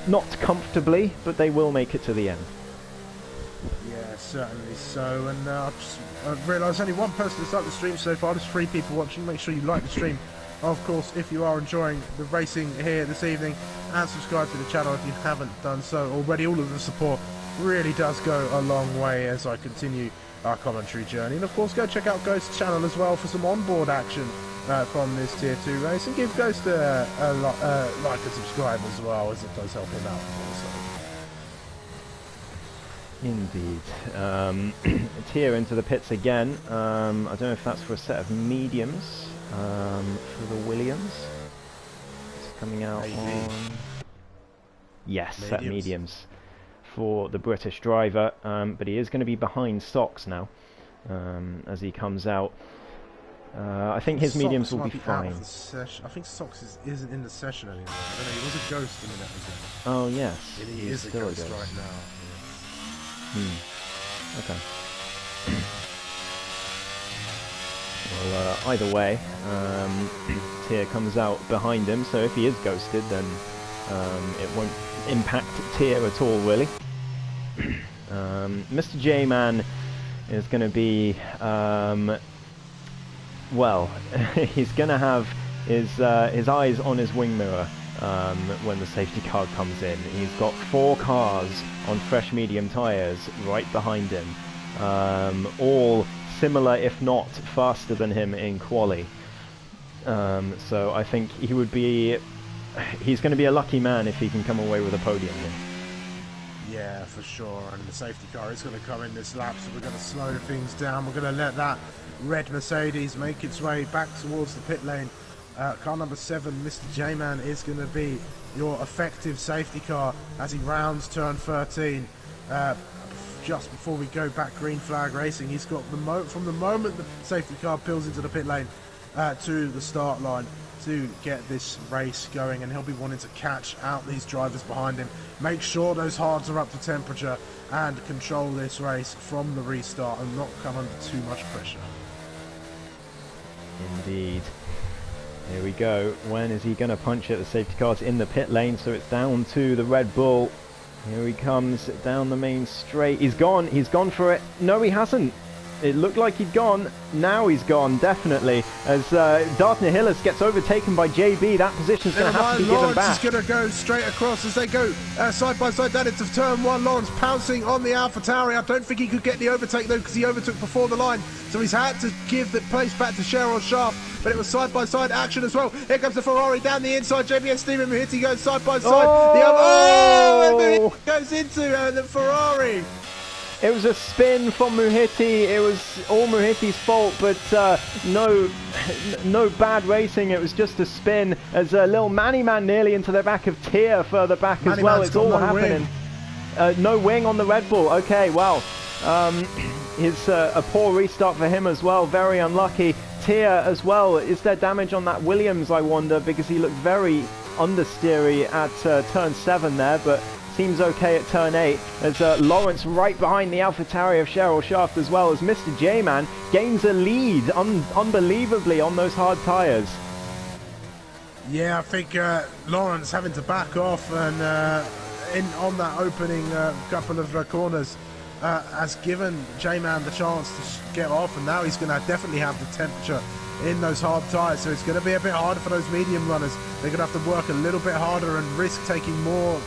not comfortably, but they will make it to the end. Yeah, certainly so. And I've realised only one person has liked the stream so far. There's 3 people watching. Make sure you like the stream. Of course, if you are enjoying the racing here this evening, and subscribe to the channel if you haven't done so already. All of the support really does go a long way as I continue our commentary journey. And of course, go check out Ghost's channel as well for some onboard action from this Tier 2 race, and give Ghost a like and subscribe as well, as it does help him out also. Indeed. Tier into the pits again. I don't know if that's for a set of mediums for the Williams. It's coming out Maybe. on... Yes, set mediums for the British driver, but he is going to be behind Socks now as he comes out. I think his mediums will be fine. I think Socks isn't in the session anymore. I don't know, he was a ghost a minute ago. Oh yes, And he is still a ghost right now. Okay. Well, either way, Tier comes out behind him, so if he is ghosted, then it won't impact Tier at all, really. Mr. J-Man is going to be, well, he's going to have his eyes on his wing mirror when the safety car comes in. He's got 4 cars on fresh medium tyres right behind him, all similar, if not faster than him in quali. So I think he's going to be a lucky man if he can come away with a podium here. Yeah, for sure. And the safety car is going to come in this lap, so we're going to slow things down. We're going to let that red Mercedes make its way back towards the pit lane. Car number 7, Mr. J-Man, is going to be your effective safety car as he rounds turn 13. Just before we go back green flag racing, he's got from the moment the safety car peels into the pit lane to the start line to get this race going, and he'll be wanting to catch out these drivers behind him, make sure those hards are up to temperature, and control this race from the restart and not come under too much pressure. Indeed. Here we go. When is he going to punch it? The safety car's in the pit lane, so it's down to the Red Bull. Here he comes down the main straight. He's gone for it. No, he hasn't. It looked like he'd gone. Now he's gone, definitely. As Dartner Hillis gets overtaken by JB, that position's going to have to be given back. Lawrence is going to go straight across as they go side by side down into turn 1. Lawrence pouncing on the AlphaTauri. I don't think he could get the overtake though, because he overtook before the line. So he's had to give the place back to Cheryl Shaft. But it was side by side action as well. Here comes the Ferrari down the inside. JB and Stephen Muhiti goes side by side. And Muhiti goes into the Ferrari. It was a spin from Muhiti. It was all Muhiti's fault, but no bad racing. It was just a spin as a little Manny Man nearly into the back of Tier further back as well. It's all happening. No wing on the Red Bull. Okay, wow. It's a poor restart for him as well. Very unlucky. Tier as well. Is there damage on that Williams, I wonder, because he looked very understeery at turn 7 there, but seems okay at turn 8 as Lawrence right behind the AlphaTauri of Cheryl Shaft, as well as Mr. J-Man gains a lead unbelievably on those hard tyres. Yeah, I think Lawrence having to back off and on that opening couple of corners has given J-Man the chance to get off, and now he's going to definitely have the temperature in those hard tyres, so it's going to be a bit harder for those medium runners. They're going to have to work a little bit harder and risk taking more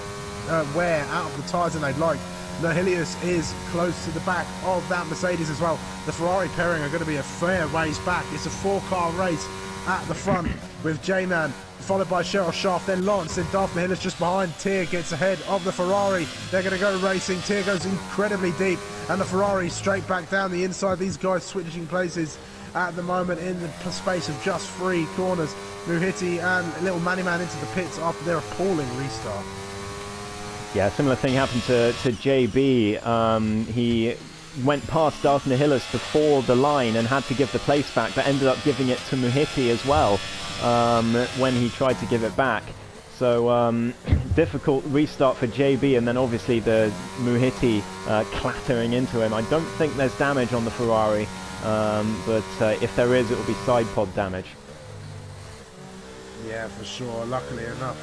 wear out of the tyres than they'd like. Nihilius is close to the back of that Mercedes as well. The Ferrari pairing are going to be a fair ways back. It's a 4-car race at the front with J-Man followed by Cheryl Shaft, then Lawrence, then Darth Hillis just behind. Tier gets ahead of the Ferrari. They're going to go racing. Tier goes incredibly deep, and the Ferrari straight back down the inside. These guys switching places at the moment in the space of just 3 corners. Muhiti and little Manny Man into the pits after their appalling restart. Yeah, similar thing happened to JB. He went past Darth Nihilus before the line and had to give the place back, but ended up giving it to Muhiti as well when he tried to give it back. So difficult restart for JB, and then obviously the Muhiti clattering into him. I don't think there's damage on the Ferrari, but if there is, it will be side pod damage. Yeah, for sure. Luckily enough,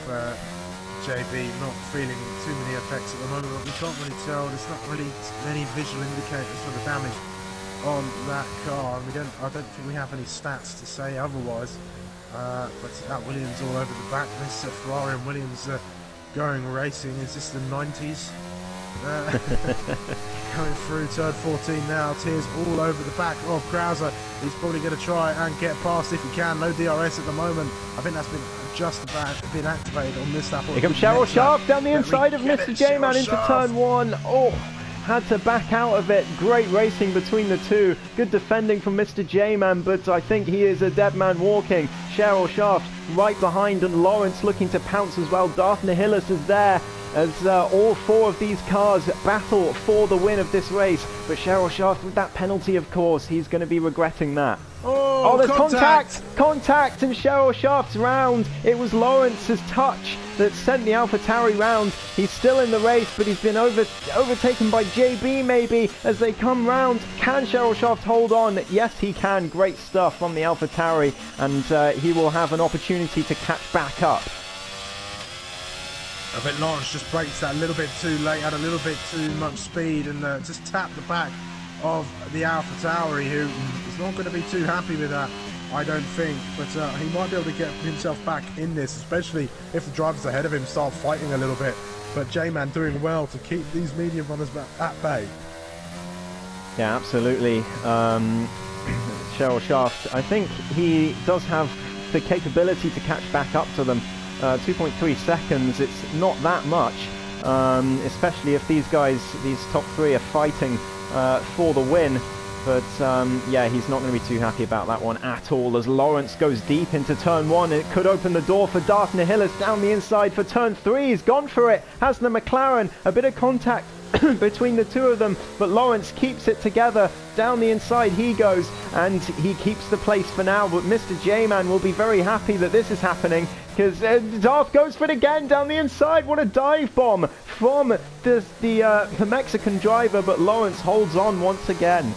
JB not feeling too many effects at the moment, but we can't really tell. There's not really any visual indicators for the damage on that car, and I don't think we have any stats to say otherwise. But that Williams all over the back. This Ferrari and Williams going racing. Is this the 90s? Going through turn 14 now. Tears all over the back of Krauser. He's probably going to try and get past if he can. No DRS at the moment. I think that's been just about been activated on this lap. Here comes Cheryl Shaft down the inside of Mr. J-Man into turn 1. Oh, had to back out of it. Great racing between the two. Good defending from Mr. J-Man, but I think he is a dead man walking. Cheryl Shaft right behind, and Lawrence looking to pounce as well. Darth Nihilus is there as all four of these cars battle for the win of this race. But Cheryl Shaft, with that penalty, of course, he's going to be regretting that. Oh, there's contact! Contact in Cheryl Shaft's round. It was Lawrence's touch that sent the AlphaTauri round. He's still in the race, but he's been overtaken by JB maybe as they come round. Can Cheryl Shaft hold on? Yes, he can. Great stuff from the AlphaTauri, and he will have an opportunity to catch back up. I think Lawrence just brakes that a little bit too late, had a little bit too much speed, and just tapped the back of the AlphaTauri, who is not going to be too happy with that, I don't think. But he might be able to get himself back in this, especially if the drivers ahead of him start fighting a little bit. But J-Man doing well to keep these medium runners at bay. Yeah, absolutely. Cheryl Shaft, I think he does have the capability to catch back up to them. 2.3 seconds, it's not that much, especially if these guys, these top three, are fighting for the win. But yeah, he's not going to be too happy about that one at all, as Lawrence goes deep into turn 1. It could open the door for Darth Nihilus down the inside for turn 3. He's gone for it, has the McLaren. A bit of contact between the two of them, but Lawrence keeps it together. Down the inside he goes, and he keeps the place for now. But Mr. J-Man will be very happy that this is happening, because Darth goes for it again down the inside. What a dive bomb from the Mexican driver, but Lawrence holds on once again.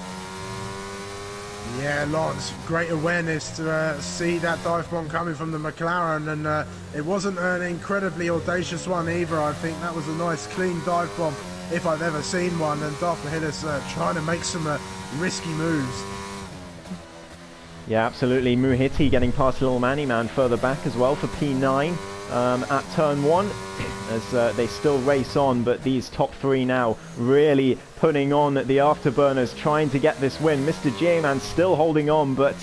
Yeah, Lawrence, great awareness to see that dive bomb coming from the McLaren, and it wasn't an incredibly audacious one either. I think that was a nice clean dive bomb if I've ever seen one, and Darth Nihilus trying to make some risky moves. Yeah, absolutely. Muhiti getting past little Manny Man further back as well for P9 at turn 1 as they still race on, but these top three now really putting on the afterburners, trying to get this win. Mr. J-Man still holding on, but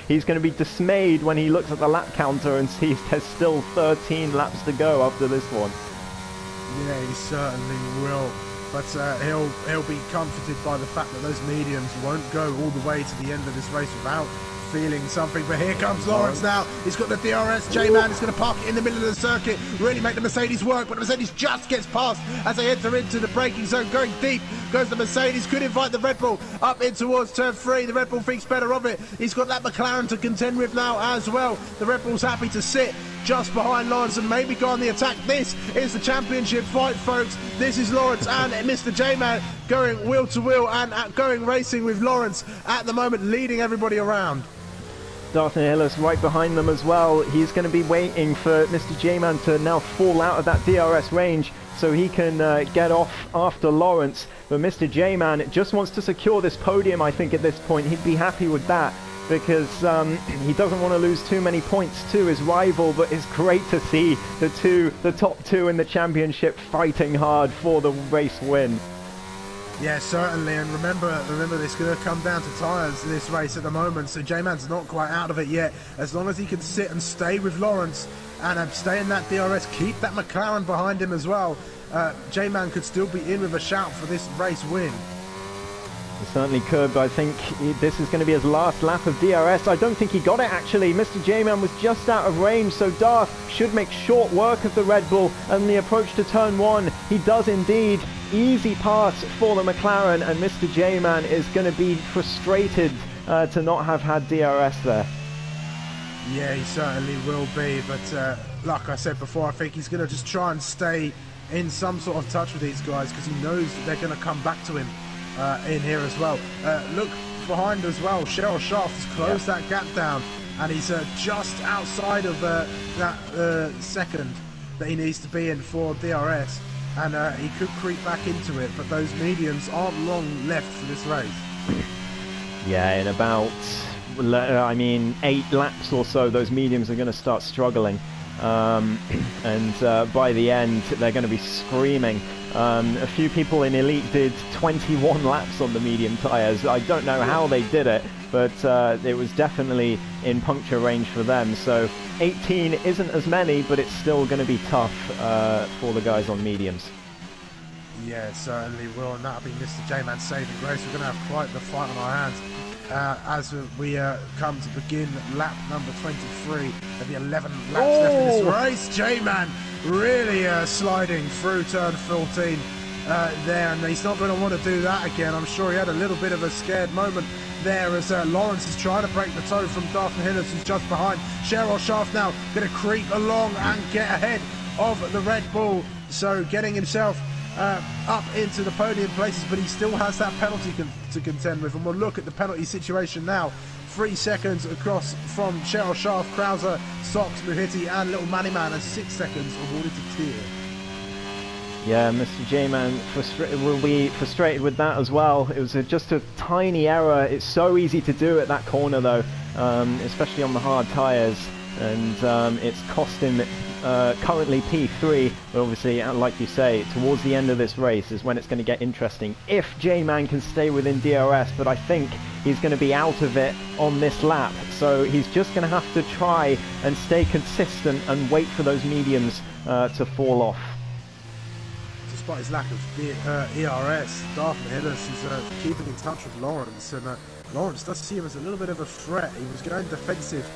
he's going to be dismayed when he looks at the lap counter and sees there's still 13 laps to go after this one. Yeah, he certainly will. But he'll be comforted by the fact that those mediums won't go all the way to the end of this race without feeling something. But here comes Lawrence now. He's got the DRS. J-Man is going to park it in the middle of the circuit, really make the Mercedes work, but the Mercedes just gets past as they enter into the braking zone. Going deep goes the Mercedes, could invite the Red Bull up in towards turn 3. The Red Bull thinks better of it. He's got that McLaren to contend with now as well. The Red Bull's happy to sit just behind Lawrence and maybe go on the attack. This is the championship fight, folks. This is Lawrence and Mr. J-Man going wheel to wheel and going racing with Lawrence at the moment, leading everybody around. Darth Nihilus right behind them as well. He's going to be waiting for Mr. J-Man to now fall out of that DRS range so he can get off after Lawrence. But Mr. J-Man just wants to secure this podium, I think, at this point. He'd be happy with that, because he doesn't want to lose too many points to his rival. But it's great to see the top two in the championship fighting hard for the race win. Yeah, certainly, and remember, it's going to come down to tyres in this race at the moment, so J-Man's not quite out of it yet. As long as he can sit and stay with Lawrence and stay in that DRS, keep that McLaren behind him as well, J-Man could still be in with a shout for this race win. He certainly could, but I think this is going to be his last lap of DRS. I don't think he got it, actually. Mr. J-Man was just out of range, so Darth should make short work of the Red Bull and the approach to turn 1. He does indeed. Easy pass for the McLaren, and Mr. J-Man is going to be frustrated to not have had DRS there. Yeah, he certainly will be, but like I said before, I think he's going to just try and stay in some sort of touch with these guys because he knows that they're going to come back to him in here as well. Look behind as well, Cheryl Shaft has closed that gap down, and he's just outside of that second that he needs to be in for DRS, and he could creep back into it, but those mediums aren't long left for this race. Yeah, in about, I mean, 8 laps or so, those mediums are going to start struggling. And by the end, they're going to be screaming. A few people in Elite did 21 laps on the medium tyres. I don't know how they did it, but it was definitely in puncture range for them. So 18 isn't as many, but it's still going to be tough for the guys on mediums. Yeah, it certainly will, and that'll be Mr. J-Man saving grace. We're going to have quite the fight on our hands as we come to begin lap number 23. There'll be 11 laps left in this race. J-Man really sliding through turn 14 there, and he's not going to want to do that again. I'm sure he had a little bit of a scared moment there as Lawrence is trying to break the toe from Darth Hillis, who's just behind. Cheryl Shaft now going to creep along and get ahead of the Red Bull, so getting himself up into the podium places, but he still has that penalty to contend with, and we'll look at the penalty situation now. 3 seconds across from Cheryl Shaft, Krauser, Socks, Muhiti and Little Manny Man, and 6 seconds awarded to Tier. Yeah, Mr. J-Man will be frustrated with that as well. It was just a tiny error. It's so easy to do at that corner though, especially on the hard tyres, and it's cost him currently P3, but obviously, like you say, towards the end of this race is when it's going to get interesting. If J-Man can stay within DRS, but I think he's going to be out of it on this lap, so he's just going to have to try and stay consistent and wait for those mediums to fall off. Despite his lack of ERS, Darth Hillis is keeping in touch with Lawrence, and Lawrence does see him as a little bit of a threat. He was going defensive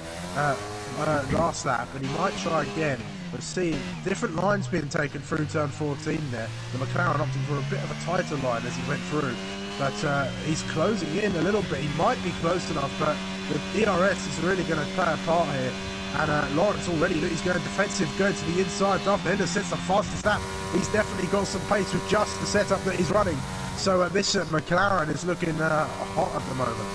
last lap, and he might try again. We're seeing different lines being taken through turn 14 there. The McLaren opting for a bit of a tighter line as he went through, but he's closing in a little bit. He might be close enough, but the ERS is really going to play a part here. And Lawrence already, he's going defensive, going to the inside. Darth Hillis sets the fastest lap. He's definitely got some pace with just the setup that he's running. So this McLaren is looking hot at the moment.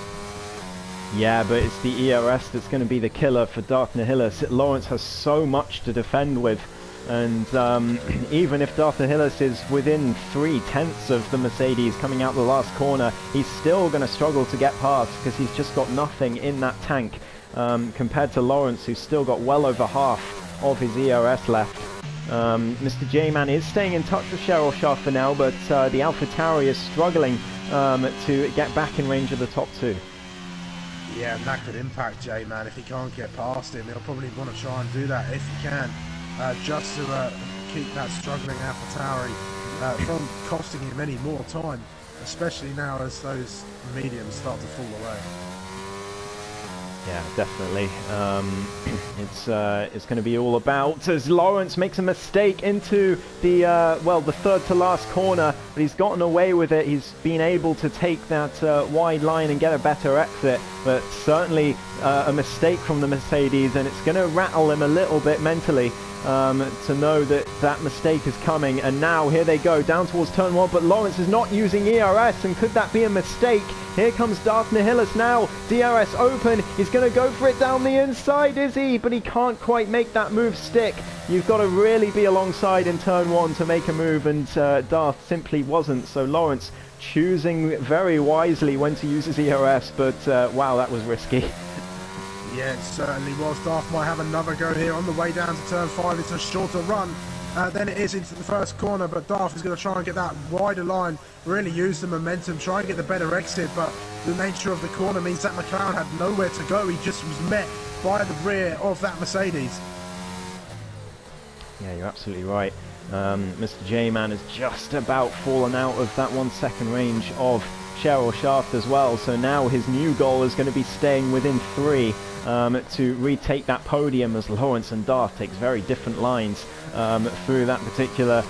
Yeah, but it's the ERS that's going to be the killer for Darth Hillis. Lawrence has so much to defend with, and even if Darth Hillis is within 3/10 of the Mercedes coming out the last corner, he's still going to struggle to get past because he's just got nothing in that tank compared to Lawrence, who's still got well over half of his ERS left. Mr. J-Man is staying in touch with Cheryl Shaft for now, but the AlphaTauri is struggling to get back in range of the top 2. Yeah, and that could impact J-Man if he can't get past him. He'll probably want to try and do that if he can, just to keep that struggling AlphaTauri from costing him any more time, especially now as those mediums start to fall away. Yeah, definitely. It's going to be all about as Lawrence makes a mistake into the the third to last corner, but he's gotten away with it. He's been able to take that wide line and get a better exit, but certainly a mistake from the Mercedes, and it's going to rattle him a little bit mentally to know that that mistake is coming. And now here they go down towards turn 1, but Lawrence is not using ERS, and could that be a mistake? Here comes Darth Hillis now, DRS open, he's going to go for it down the inside, is he? But he can't quite make that move stick. You've got to really be alongside in turn 1 to make a move, and Darth simply wasn't. So Lawrence choosing very wisely when to use his ERS, but wow, that was risky. Yeah, it certainly was. Darth might have another go here on the way down to turn 5. It's a shorter run than it is into the first corner, but Darth is going to try and get that wider line, really use the momentum, try and get the better exit, but the nature of the corner means that McLaren had nowhere to go. He just was met by the rear of that Mercedes. Yeah, you're absolutely right. Mr. J-Man has just about fallen out of that 1 second range of Cheryl Shaft as well. So now his new goal is going to be staying within 3 to retake that podium, as Lawrence and Darth takes very different lines through that particular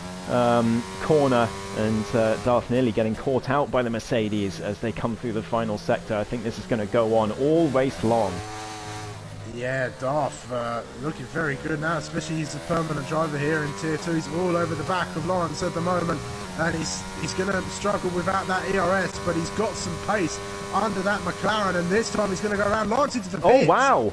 corner, and Darth nearly getting caught out by the Mercedes as they come through the final sector. I think this is going to go on all race long. Yeah, Darth looking very good now, especially he's a permanent driver here in Tier 2. He's all over the back of Lawrence at the moment, and he's going to struggle without that ERS, but he's got some pace under that McLaren, and this time he's going to go around Lawrence into the pits. Oh, wow!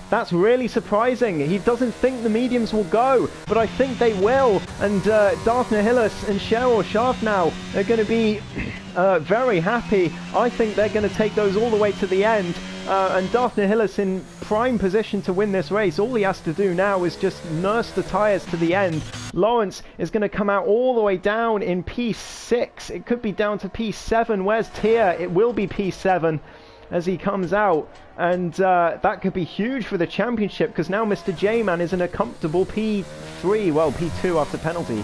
That's really surprising. He doesn't think the mediums will go, but I think they will. And Darth Nihilus and Cheryl Shaft now are going to be very happy. I think they're going to take those all the way to the end. And Darth Nihilus in prime position to win this race. All he has to do now is just nurse the tyres to the end. Lawrence is going to come out all the way down in P6. It could be down to P7. Where's Tia? It will be P7 as he comes out, and that could be huge for the championship, because now Mr. J-Man is in a comfortable P3, well, P2 after penalty.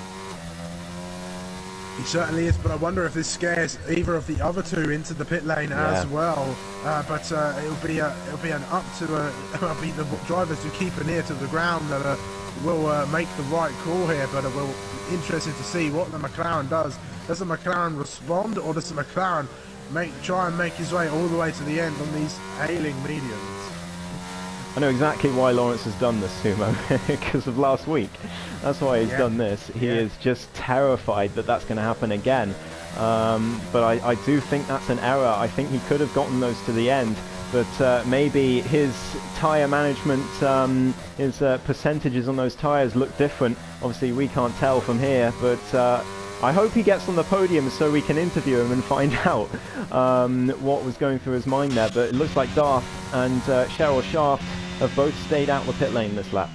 He certainly is, but I wonder if this scares either of the other two into the pit lane as well. But it'll be an up to the drivers who keep an ear to the ground that will make the right call here. But we're interested to see what the McLaren does. Does the McLaren respond, or does the McLaren try and make his way all the way to the end on these ailing mediums? I know exactly why Lawrence has done this, Sumo, because of last week. That's why he's done this. He is just terrified that that's going to happen again. But I do think that's an error. I think he could have gotten those to the end, but maybe his tyre management, his percentages on those tyres look different. Obviously we can't tell from here, but I hope he gets on the podium so we can interview him and find out what was going through his mind there. But it looks like Darth and Cheryl Shaft have both stayed out the pit lane this lap.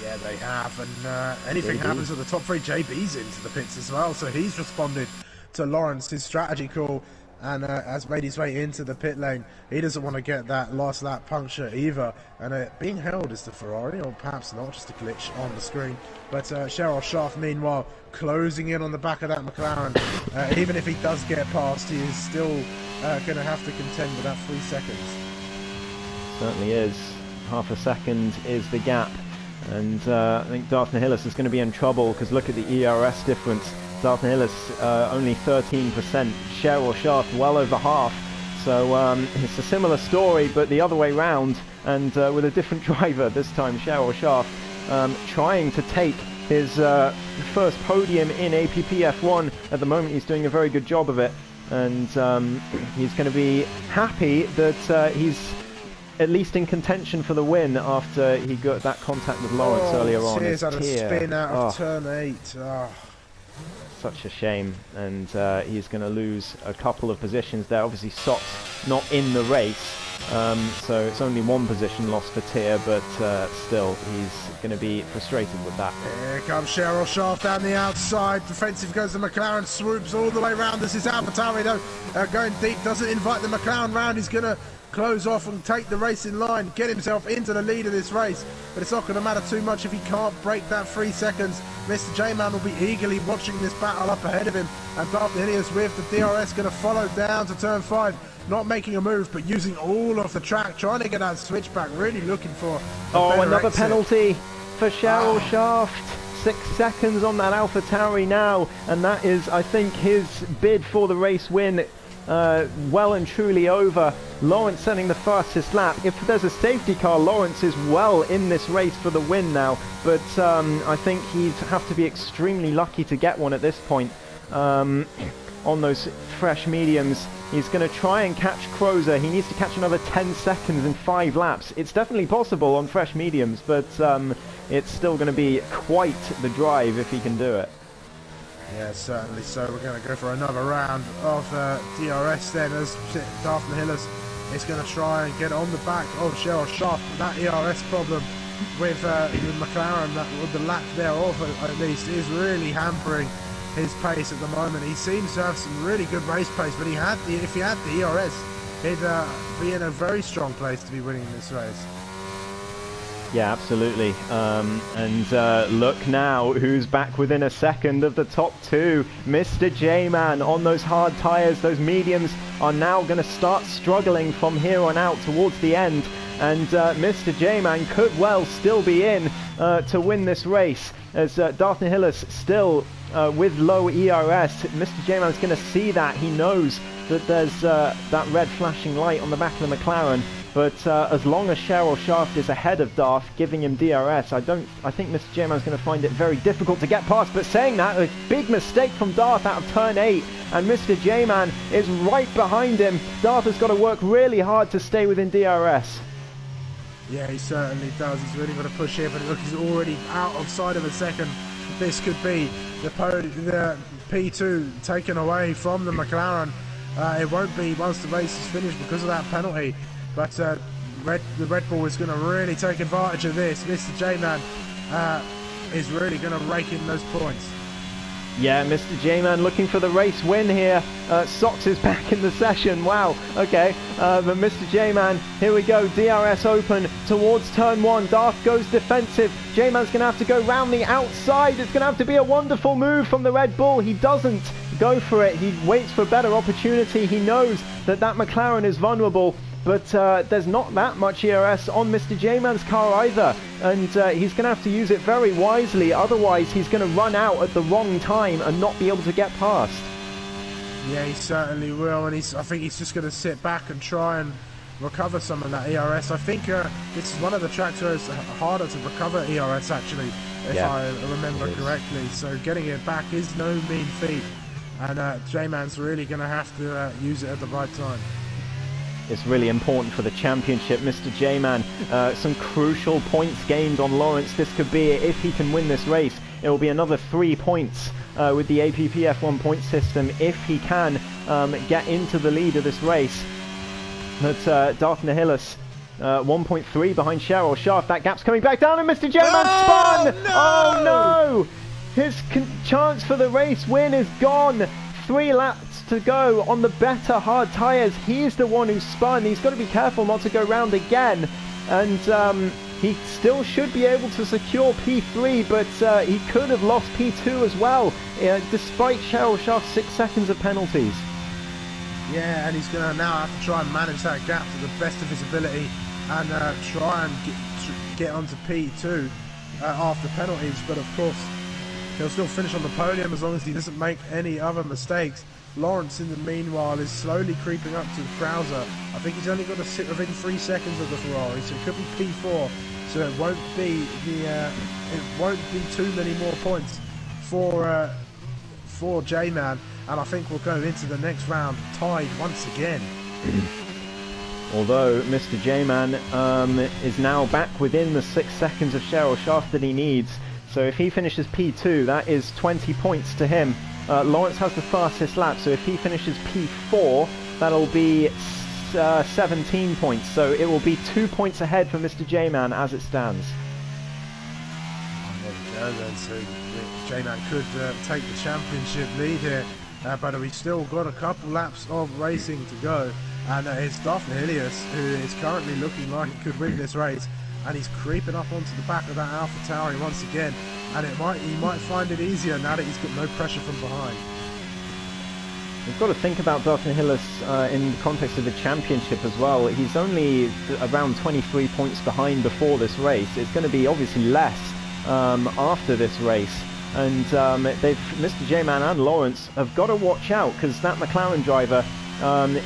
Yeah, they have, and anything happens at the top 3. JB's into the pits as well, so he's responded to Lawrence's strategy call and has made his way into the pit lane. He doesn't want to get that last lap puncture either, and being held is the Ferrari, or perhaps not, just a glitch on the screen. But Cheryl Shaft, meanwhile, closing in on the back of that McLaren. Even if he does get past, he is still going to have to contend with that 3 seconds. Certainly is. Half a second is the gap, and I think Darth Nihilus is going to be in trouble, because look at the ERS difference. Darth Nihilus only 13%, Cheryl Shaft well over half. So it's a similar story, but the other way round, and with a different driver this time. Cheryl Shaft trying to take his first podium in APPF1. At the moment he's doing a very good job of it, and he's going to be happy that he's at least in contention for the win after he got that contact with Lawrence earlier on. Tears had a spin out of turn 8. Such a shame, and he's going to lose a couple of positions there. Obviously Sot's not in the race, so it's only 1 position lost for Tia, but still he's going to be frustrated with that. Here comes Cheryl Shaft down the outside. Defensive goes the McLaren, swoops all the way round. This is AlphaTauri though, going deep, doesn't invite the McLaren round. He's going to close off and take the race in line, get himself into the lead of this race, but it's not going to matter too much if he can't break that 3 seconds. Mr. J-Man will be eagerly watching this battle up ahead of him, and Darth Nihilus with the DRS going to follow down to turn 5, not making a move but using all of the track, trying to get that switchback, really looking for another exit. Penalty for Cheryl Shaft. 6 seconds on that AlphaTauri now, and that is, I think, his bid for the race win well and truly over. Lawrence setting the fastest lap. If there's a safety car, Lawrence is well in this race for the win now, but I think he'd have to be extremely lucky to get one at this point. On those fresh mediums, he's going to try and catch Crozer. He needs to catch another 10 seconds in 5 laps. It's definitely possible on fresh mediums, but it's still going to be quite the drive if he can do it. Yeah, certainly. So we're going to go for another round of DRS then, as Darth Nihilus is going to try and get on the back of Cheryl Shaft. That ERS problem with McLaren, with the lack thereof at least, is really hampering his pace at the moment. He seems to have some really good race pace, but if he had the ERS, he'd be in a very strong place to be winning this race. Yeah, absolutely. Look now who's back within a second of the top two. Mr. J-Man on those hard tyres. Those mediums are now going to start struggling from here on out towards the end. And Mr. J-Man could well still be in to win this race, as Darth Nihilus still with low ERS. Mr. J-Man's going to see that. He knows that there's that red flashing light on the back of the McLaren. But as long as Cheryl Shaft is ahead of Darth, giving him DRS, I think Mr. J-Man's going to find it very difficult to get past. But saying that, a big mistake from Darth out of turn 8, and Mr. J-Man is right behind him. Darth has got to work really hard to stay within DRS. Yeah, he certainly does. He's really got to push here, but look, he's already out of sight of a second. This could be the P2 taken away from the McLaren. It won't be once the race is finished because of that penalty. But the Red Bull is going to really take advantage of this. Mr. J-Man is really going to rake in those points. Yeah, Mr. J-Man looking for the race win here. Sox is back in the session. Wow, okay. But Mr. J-Man, here we go. DRS open towards turn 1. Darth goes defensive. J-Man's going to have to go round the outside. It's going to have to be a wonderful move from the Red Bull. He doesn't go for it. He waits for a better opportunity. He knows that McLaren is vulnerable. But there's not that much ERS on Mr. J-Man's car either, and he's going to have to use it very wisely, otherwise he's going to run out at the wrong time and not be able to get past. Yeah, he certainly will, and I think he's just going to sit back and try and recover some of that ERS. I think this is one of the tracks where it's harder to recover ERS actually, if I remember correctly, so getting it back is no mean feat, and J-Man's really going to have to use it at the right time. It's really important for the championship. Mr. J-Man, some crucial points gained on Lawrence. This could be, if he can win this race, it will be another 3 points with the APPF1 point system if he can get into the lead of this race. But Darth Nihilus, 1.3 behind Cheryl Shaft. That gap's coming back down, and Mr. J-Man spun! No! Oh no! His chance for the race win is gone. 3 laps to go on the better hard tyres. He's the one who spun. He's got to be careful not to go round again, and he still should be able to secure P3, but he could have lost P2 as well, despite Cheryl Shaft's 6 seconds of penalties. Yeah, and he's going to now have to try and manage that gap to the best of his ability and try and get onto P2 after penalties, but of course he'll still finish on the podium as long as he doesn't make any other mistakes. Lawrence, in the meanwhile, is slowly creeping up to Krauser. I think he's only got to sit within 3 seconds of the Ferrari, so it could be P4. So it won't be too many more points for J-Man, and I think we'll go into the next round tied once again. Although Mr. J-Man is now back within the 6 seconds of Cheryl Shaft that he needs. So if he finishes P2, that is 20 points to him. Lawrence has the fastest lap, so if he finishes P4, that'll be 17 points. So it will be 2 points ahead for Mr. J-Man as it stands. There we go then, so J-Man could take the championship lead here, but we've still got a couple laps of racing to go, and it's Darth Nihilus who is currently looking like he could win this race. And he's creeping up onto the back of that AlphaTauri once again, and he might find it easier now that he's got no pressure from behind. We've got to think about Darth Nihilus in the context of the championship as well. He's only around 23 points behind before this race. It's going to be obviously less after this race, and Mr. J-Man and Lawrence have got to watch out, because that McLaren driver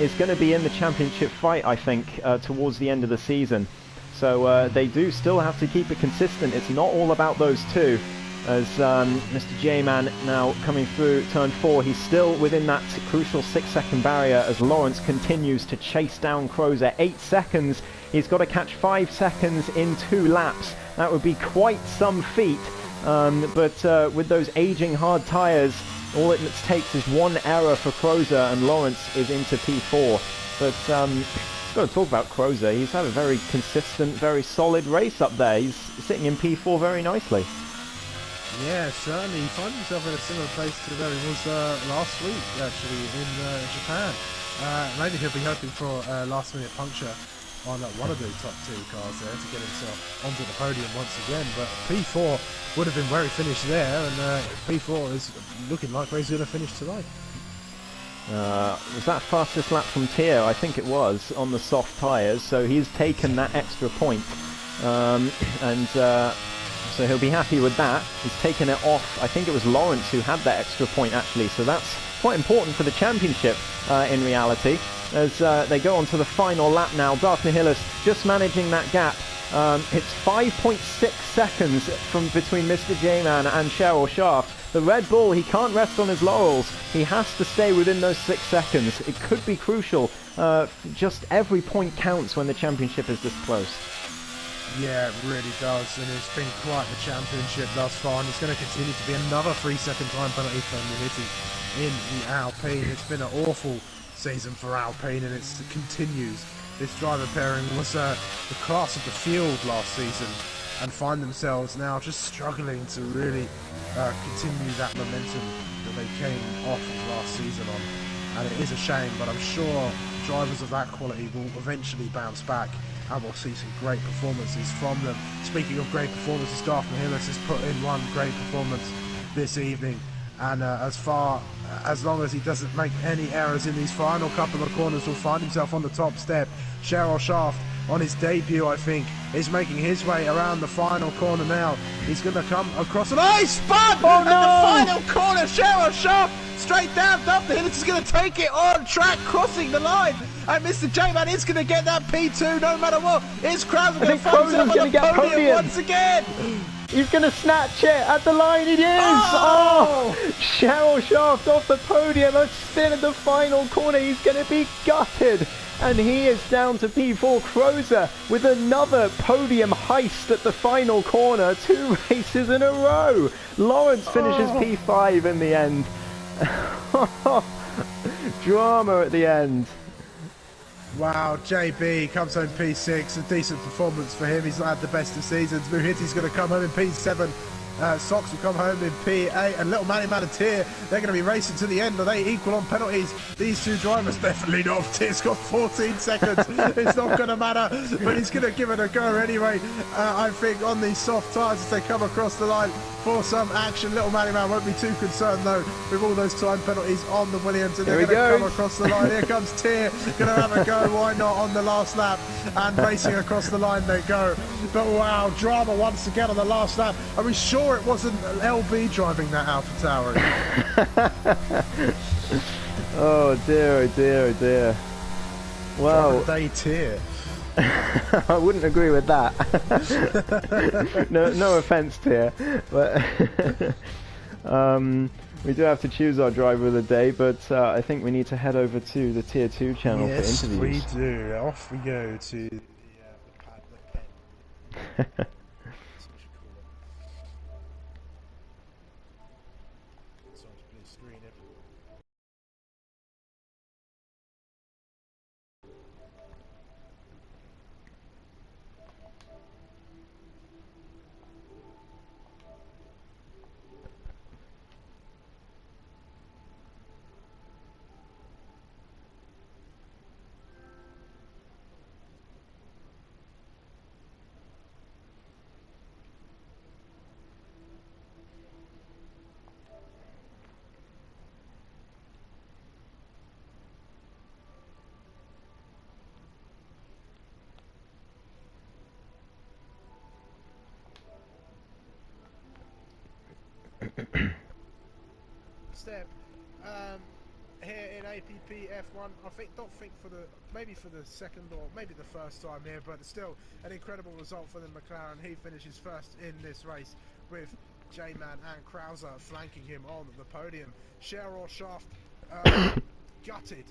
is going to be in the championship fight, I think, towards the end of the season. So they do still have to keep it consistent. It's not all about those two. As Mr. J-Man now coming through turn 4, he's still within that crucial 6-second barrier as Lawrence continues to chase down Crozer. 8 seconds. He's got to catch 5 seconds in 2 laps. That would be quite some feat. But with those aging hard tyres, all it takes is one error for Crozer and Lawrence is into P4. But got to talk about Crozer. He's had a very consistent, very solid race up there. He's sitting in P4 very nicely. Yeah, certainly. He finds himself in a similar place to where he was last week, actually, in Japan. Maybe he'll be hoping for a last-minute puncture on one of the top two cars there to get himself onto the podium once again. But P4 would have been where he finished there, and P4 is looking like where he's going to finish tonight. Was that fastest lap from Tier? I think it was, on the soft tyres, so he's taken that extra point. So he'll be happy with that. He's taken it off. I think it was Lawrence who had that extra point actually, so that's quite important for the championship in reality. As they go on to the final lap now, Daphne Hillis just managing that gap. It's 5.6 seconds from between Mr. J-Man and Cheryl Shaft. The Red Bull, he can't rest on his laurels. He has to stay within those 6 seconds. It could be crucial. Just every point counts when the championship is this close. Yeah, it really does, and it's been quite the championship thus far, and it's going to continue to be another 3-second time penalty for Muhitti in the Alpine. It's been an awful season for Alpine, and it continues. This driver pairing was the class of the field last season, and find themselves now just struggling to really continue that momentum that they came off of last season on. And it is a shame, but I'm sure drivers of that quality will eventually bounce back, and we'll see some great performances from them. Speaking of great performances, Daphne Hillis has put in one great performance this evening, and as long as he doesn't make any errors in these final couple of corners, he'll find himself on the top step. Cheryl Shaft, on his debut, I think, is making his way around the final corner now. He's going to come across, and he spun! Oh no! At the final corner, Cheryl Shaft straight down. Daphne Hillis is going to take it on track, crossing the line. And Mr. J-Man is going to get that P2 no matter what. Is Krauser going to find himself on the podium once again? He's going to snatch it at the line. It is! Oh! Cheryl Shaft off the podium. A spin at the final corner. He's going to be gutted. And he is down to P4. Krauser with another podium heist at the final corner. 2 races in a row. Lawrence finishes P5 in the end. Drama at the end. Wow, JB comes home P6, a decent performance for him. He's not had the best of seasons. Muhitti's going to come home in P7. Sox will come home in P8, and Little Manny Tier, they're going to be racing to the end. Are they equal on penalties? These two drivers, definitely not. Tier's got 14 seconds. It's not going to matter, but he's going to give it a go anyway. I think on these soft tyres as they come across the line for some action. Little Manny won't be too concerned though with all those time penalties on the Williams, and they're going to come across the line. Here comes Tier, going to have a go, why not, on the last lap, and racing across the line they go. But wow, drama once again on the last lap. Are we sure it wasn't LB driving that Alpha Tower? Oh dear, oh dear, oh dear. Well, they Tier. I wouldn't agree with that. No offence, Tier, but we do have to choose our driver of the day. But I think we need to head over to the Tier 2 channel for interviews. Yes, we do. Off we go to the pen. Step here in APPF1. Don't think for the maybe for the second or maybe the first time here, but still an incredible result for the McLaren. He finishes first in this race with J-Man and Krauser flanking him on the podium. Cheryl Shaft gutted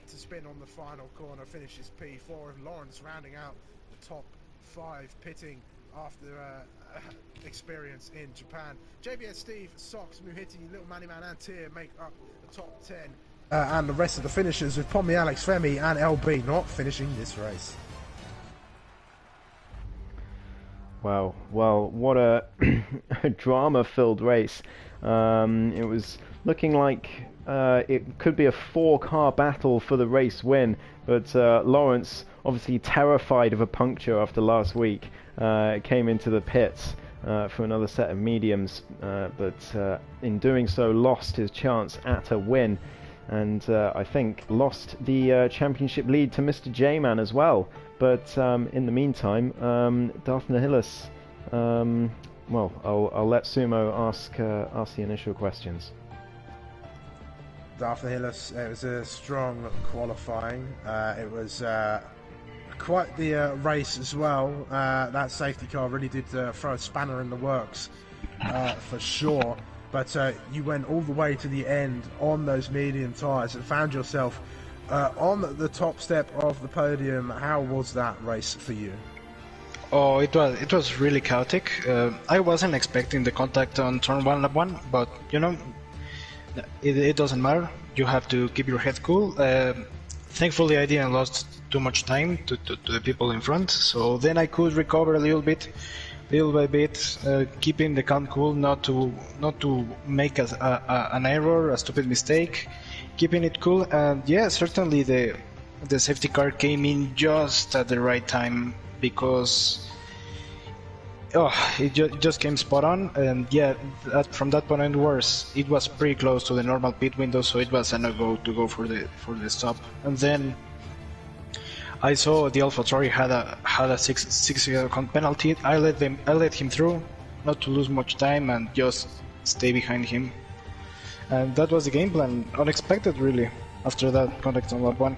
to spin on the final corner, finishes P4, and Lawrence rounding out the top 5, pitting after experience in Japan. JBS Steve, Sox, Muhitti, Little Manny and Tier make up the top 10. And the rest of the finishers with Pommy, Alex, Femi and LB not finishing this race. Wow, well, what a drama-filled race. It was looking like it could be a 4-car battle for the race win, but Lawrence, obviously terrified of a puncture after last week, came into the pits for another set of mediums, but in doing so lost his chance at a win, and I think lost the championship lead to Mr. J-Man as well. But in the meantime, Darth Nihilus, well, I'll let Sumo ask the initial questions. Darth Nihilus, it was a strong qualifying. It was quite the race as well. That safety car really did throw a spanner in the works, for sure. But you went all the way to the end on those medium tyres and found yourself on the top step of the podium. How was that race for you? Oh, it was really chaotic. I wasn't expecting the contact on turn 1 lap 1, but you know, it doesn't matter. You have to keep your head cool. Thankfully, I didn't lose too much time to the people in front, so then I could recover a little by bit, keeping the calm cool, not to make an error, a stupid mistake, keeping it cool. And yeah, certainly the safety car came in just at the right time, because it just came spot on. And yeah, from that point onwards, it was pretty close to the normal pit window, so it was a no-go to go for the stop. And then I saw the AlphaTauri had a 6-second penalty. I let him through, not to lose much time and just stay behind him. And that was the game plan. Unexpected, really, after that contact on lap 1.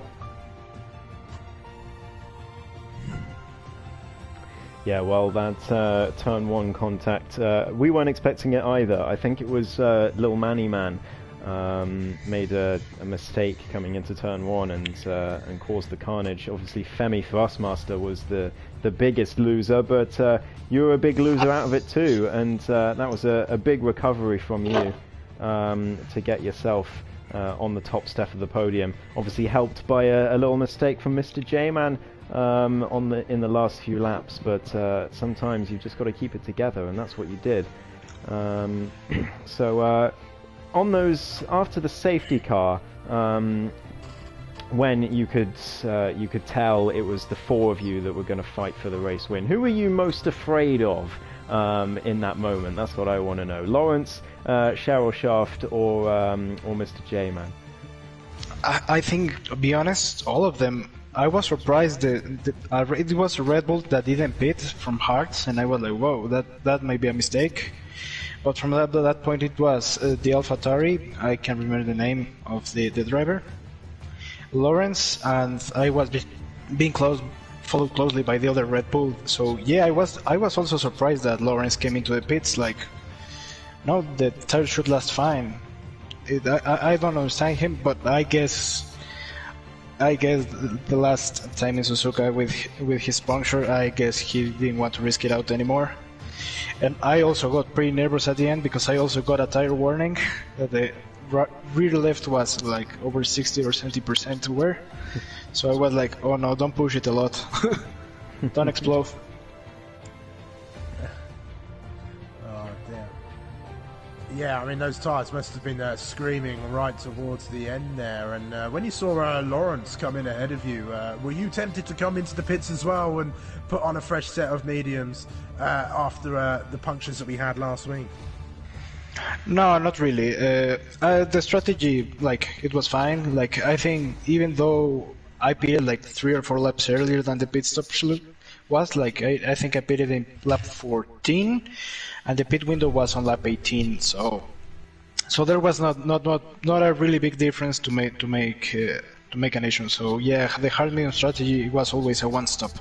Yeah, well, that turn 1 contact, we weren't expecting it either. I think it was Lil Manny Man made a mistake coming into turn 1 and caused the carnage. Obviously, Femi Thrustmaster was the biggest loser, but you were a big loser out of it too, and that was a big recovery from you to get yourself on the top step of the podium. Obviously helped by a little mistake from Mr. J-Man in the last few laps, but sometimes you've just got to keep it together, and that's what you did. So on those, after the safety car, when you could tell it was the 4 of you that were going to fight for the race win, who were you most afraid of in that moment? That's what I want to know. Lawrence, Cheryl Shaft, or Mr. J-Man? I think, to be honest, all of them. I was surprised it was a Red Bull that didn't pit from Hearts, and I was like, whoa, that might be a mistake. But from that point, it was the AlphaTauri. I can't remember the name of the driver, Lawrence, and I was being followed closely by the other Red Bull. So yeah, I was also surprised that Lawrence came into the pits like, no, the tire should last fine. I don't understand him, but I guess the last time in Suzuka with his puncture, I guess he didn't want to risk it out anymore. And I also got pretty nervous at the end, because I also got a tire warning. The rear left was like over 60 or 70% to wear. So I was like, oh no, don't push it a lot. Don't explode. Yeah, I mean, those tyres must have been screaming right towards the end there. And when you saw Lawrence come in ahead of you, were you tempted to come into the pits as well and put on a fresh set of mediums after the punctures that we had last week? No, not really. The strategy, it was fine. I think even though I pitted 3 or 4 laps earlier than the pit stop was, I think I pitted in lap 14, and the pit window was on lap 18. So there was not a really big difference to make an issue. So yeah, the hard medium strategy was always a one stop.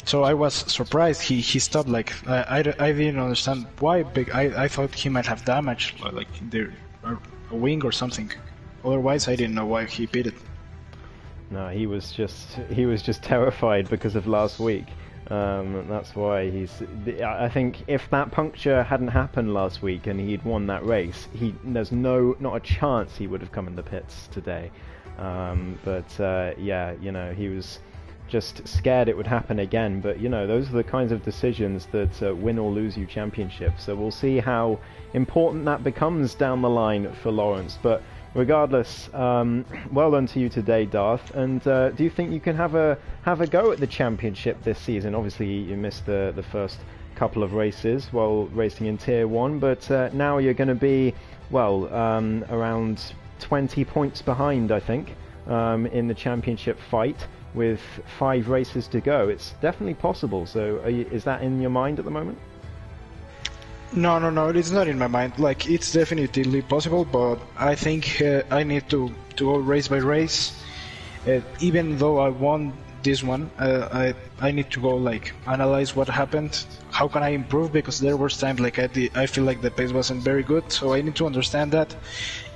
So I was surprised he stopped. I didn't understand why. I thought he might have damage, a wing or something. Otherwise, I didn't know why he pitted. No, he was just terrified because of last week. That's why I think if that puncture hadn't happened last week and he'd won that race, there's not a chance he would have come in the pits today. But yeah, he was just scared it would happen again. But you know, those are the kinds of decisions that win or lose you championships. So we'll see how important that becomes down the line for Lawrence. But regardless, well done to you today, Darth. And do you think you can have a go at the championship this season? Obviously, you missed the first couple of races while racing in Tier 1, but now you're going to be, well, around 20 points behind, I think, in the championship fight with 5 races to go. It's definitely possible. So is that in your mind at the moment? No, it's not in my mind. Like, it's definitely possible, but I think I need to go race by race. Even though I won this one, I need to go like analyze what happened. How can I improve? Because there was times like I feel like the pace wasn't very good, so I need to understand that,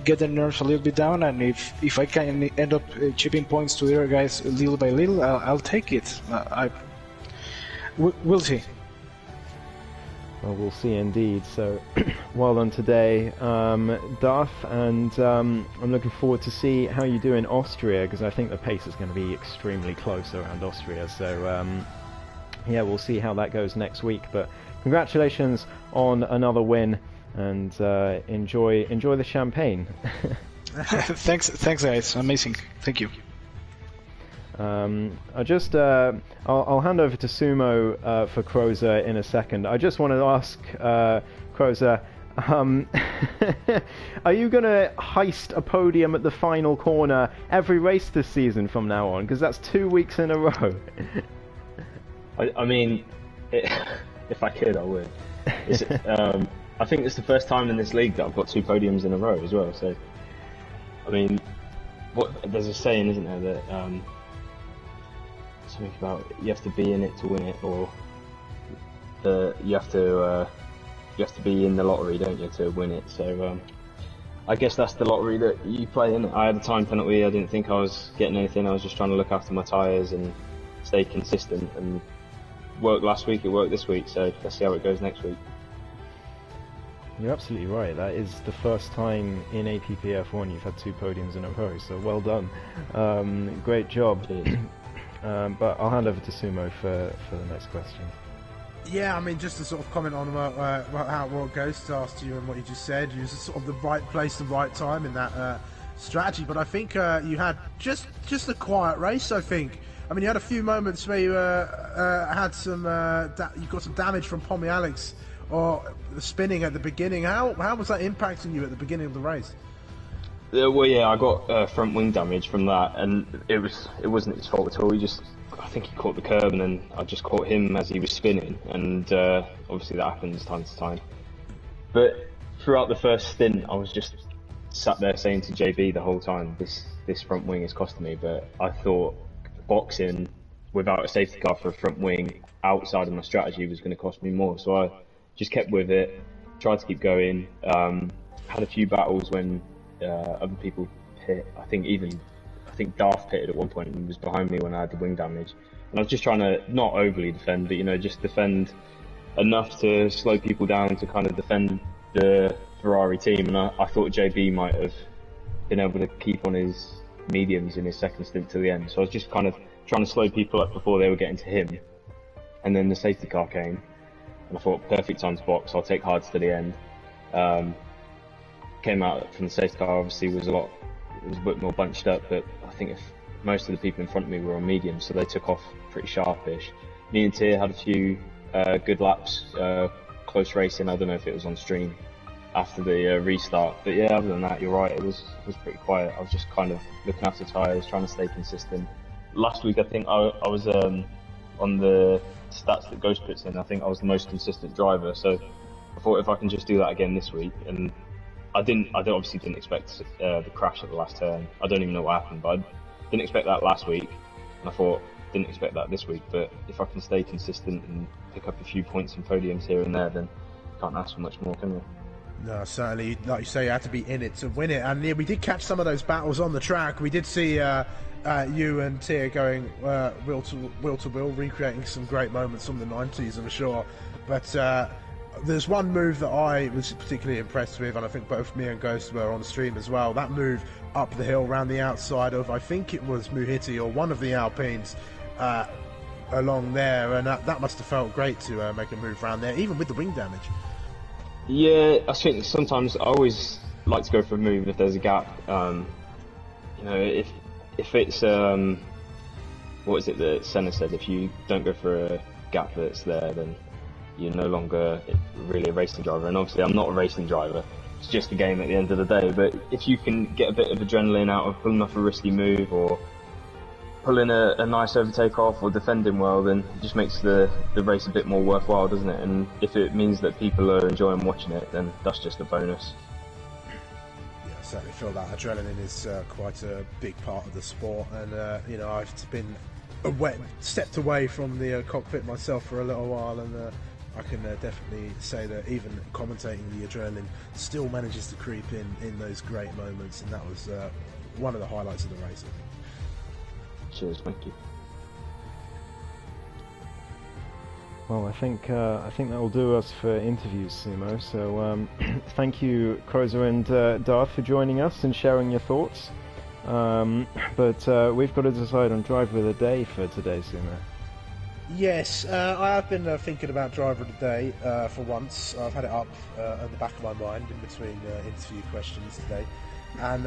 get the nerves a little bit down, and if I can end up chipping points to other guys little by little, I'll take it. We'll see. Well, we'll see indeed. So, well done today, Darth, and I'm looking forward to see how you do in Austria, because I think the pace is going to be extremely close around Austria. So, yeah, we'll see how that goes next week. But congratulations on another win, and enjoy the champagne. Thanks, guys. Amazing. Thank you. I'll hand over to Sumo for Crozer in a second. I just wanted to ask Crozer, are you going to heist a podium at the final corner every race this season from now on? Because that's 2 weeks in a row. I mean, if I could, I would. I think it's the first time in this league that I've got 2 podiums in a row as well. So, I mean, there's a saying, isn't there, that something about you have to be in it to win it, or you have to be in the lottery, don't you, to win it? So I guess that's the lottery that you play in. I had a time penalty. I didn't think I was getting anything. I was just trying to look after my tyres and stay consistent. And worked last week. It worked this week. So let's see how it goes next week. You're absolutely right. That is the first time in APPF1 you've had 2 podiums in a row. So well done. Great job. But I'll hand over to Sumo for the next question. Yeah, I mean, just to sort of comment on what Ghost asked you and what you just said, you was sort of the right place, the right time in that strategy. But I think you had just a quiet race. I think. I mean, you had a few moments where you had some, you got some damage from Pommy Alex or the spinning at the beginning. How was that impacting you at the beginning of the race? Well, yeah, I got front wing damage from that, and it wasn't his fault at all. I think he caught the curb, and then I just caught him as he was spinning, and obviously that happens time to time. But throughout the first stint, I was just sat there saying to JB the whole time, this front wing is costing me. But I thought boxing without a safety car for a front wing outside of my strategy was going to cost me more. So I just kept with it, tried to keep going. Had a few battles when other people pit. I think Darth pitted at one point and was behind me when I had the wing damage. And I was just trying to not overly defend, but just defend enough to slow people down to kind of defend the Ferrari team. And I thought JB might have been able to keep on his mediums in his second stint to the end. So I was just kind of trying to slow people up before they were getting to him. And then the safety car came, and I thought, perfect time to box. I'll take hards to the end. Came out from the safety car, obviously it was a bit more bunched up, but I think if most of the people in front of me were on mediums, so they took off pretty sharpish. Me and Tia had a few good laps, close racing. I don't know if it was on stream after the restart, but yeah, other than that, you're right, it was pretty quiet. I was just kind of looking after tyres, trying to stay consistent. Last week I think I was on the stats that Ghost puts in, I think I was the most consistent driver, so I thought if I can just do that again this week. And I obviously didn't expect the crash at the last turn. I don't even know what happened, but I didn't expect that last week, and I thought, didn't expect that this week. But if I can stay consistent and pick up a few points and podiums here and there, then can't ask for much more, can we? No, certainly, like you say, you had to be in it to win it. And yeah, we did catch some of those battles on the track. We did see you and Tia going wheel to wheel, recreating some great moments from the 90s, I'm sure. But there's one move that I was particularly impressed with, and I think both me and Ghost were on the stream as well. That move up the hill, round the outside of, I think it was Muhiti or one of the Alpines, along there, and that must have felt great to make a move around there, even with the wing damage. Yeah, I think sometimes I always like to go for a move if there's a gap. You know, if it's what is it that Senna said? If you don't go for a gap that's there, then you're no longer really a racing driver. And obviously, I'm not a racing driver. It's just a game at the end of the day. But if you can get a bit of adrenaline out of pulling off a risky move or pulling a nice overtake off or defending well, then it just makes the race a bit more worthwhile, doesn't it? And if it means that people are enjoying watching it, then that's just a bonus. Yeah, I certainly feel that adrenaline is quite a big part of the sport, and you know, I've been stepped away from the cockpit myself for a little while, and I can definitely say that even commentating, the adrenaline still manages to creep in those great moments, and that was one of the highlights of the race, I think. Cheers, thank you. Well, I think that will do us for interviews, Sumo. So thank you, Crozer and Darth, for joining us and sharing your thoughts. But we've got to decide on driver of the day for today, Sumo. Yes, I have been thinking about driver of the day for once. I've had it up at the back of my mind in between interview questions today. And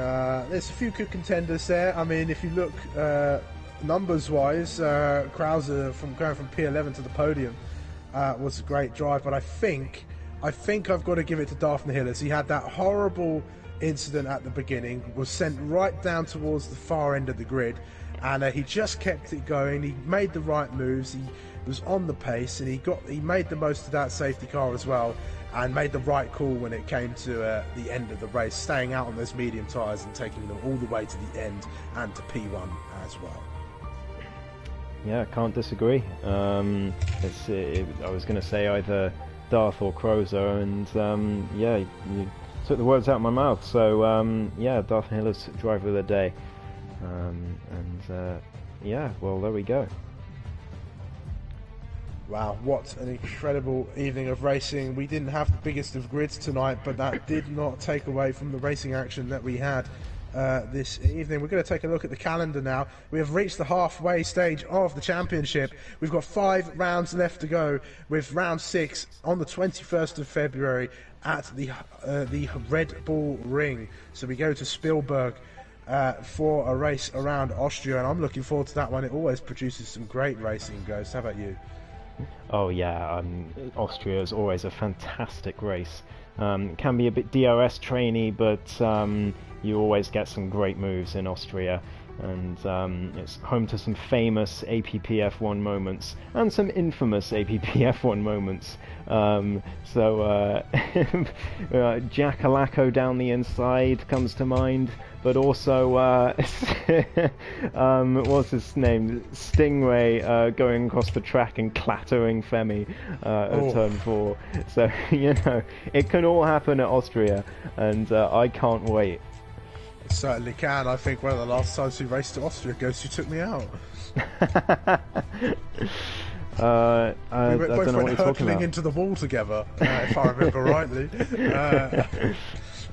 there's a few good contenders there. I mean, if you look numbers-wise, Krauser going from P11 to the podium was a great drive. But I think I've got to give it to Darth Nihillis. He had that horrible incident at the beginning, was sent right down towards the far end of the grid, and he just kept it going. He made the right moves. He was on the pace, and he made the most of that safety car as well, and made the right call when it came to the end of the race, staying out on those medium tyres and taking them all the way to the end and to P1 as well. Yeah, can't disagree. I was going to say either Darth or Crozer, and yeah, you took the words out of my mouth. So yeah, Darth Nihillis, driver of the day, and yeah, well, there we go. Wow, what an incredible evening of racing. We didn't have the biggest of grids tonight, but that did not take away from the racing action that we had this evening. We're going to take a look at the calendar now. We have reached the halfway stage of the championship. We've got 5 rounds left to go, with round 6 on the 21st of February at the Red Bull Ring. So we go to Spielberg for a race around Austria, and I'm looking forward to that one. It always produces some great racing, Ghost. How about you? Oh yeah, Austria is always a fantastic race. Can be a bit DRS trainy, but you always get some great moves in Austria, and it's home to some famous APPF1 moments and some infamous APPF1 moments. So Jack Alaco down the inside comes to mind, but also what's his name? Stingray going across the track and clattering Femi at turn 4. So you know, it can all happen at Austria, and I can't wait. It certainly can. I think one of the last times we raced to Austria, Ghost, you took me out. We both went hurtling into the wall together, if I remember rightly.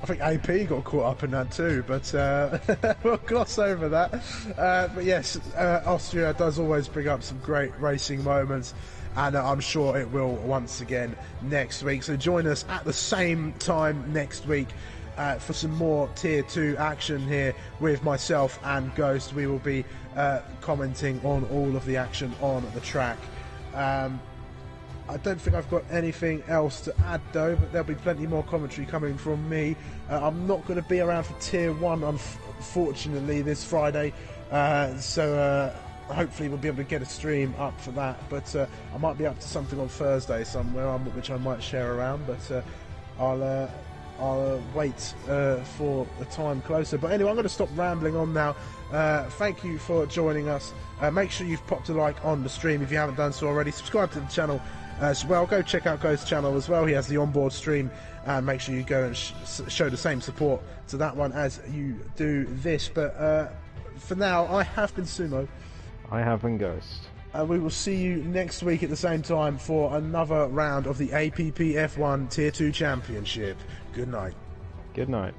I think AP got caught up in that too, but we'll gloss over that. But yes, Austria does always bring up some great racing moments, and I'm sure it will once again next week. So join us at the same time next week for some more Tier 2 action here with myself and Ghost. We will be commenting on all of the action on the track. I don't think I've got anything else to add though, but there'll be plenty more commentary coming from me. I'm not going to be around for Tier 1 unfortunately this Friday, so hopefully we'll be able to get a stream up for that, but I might be up to something on Thursday somewhere, which I might share around, but I'll wait for the time closer. But anyway, I'm going to stop rambling on now. Thank you for joining us. Make sure you've popped a like on the stream if you haven't done so already. Subscribe to the channel as well. Go check out Ghost's channel as well. He has the onboard stream, and make sure you go and show the same support to that one as you do this. But for now, I have been Sumo. I have been Ghost. And we will see you next week at the same time for another round of the APPF1 Tier 2 Championship. Good night. Good night.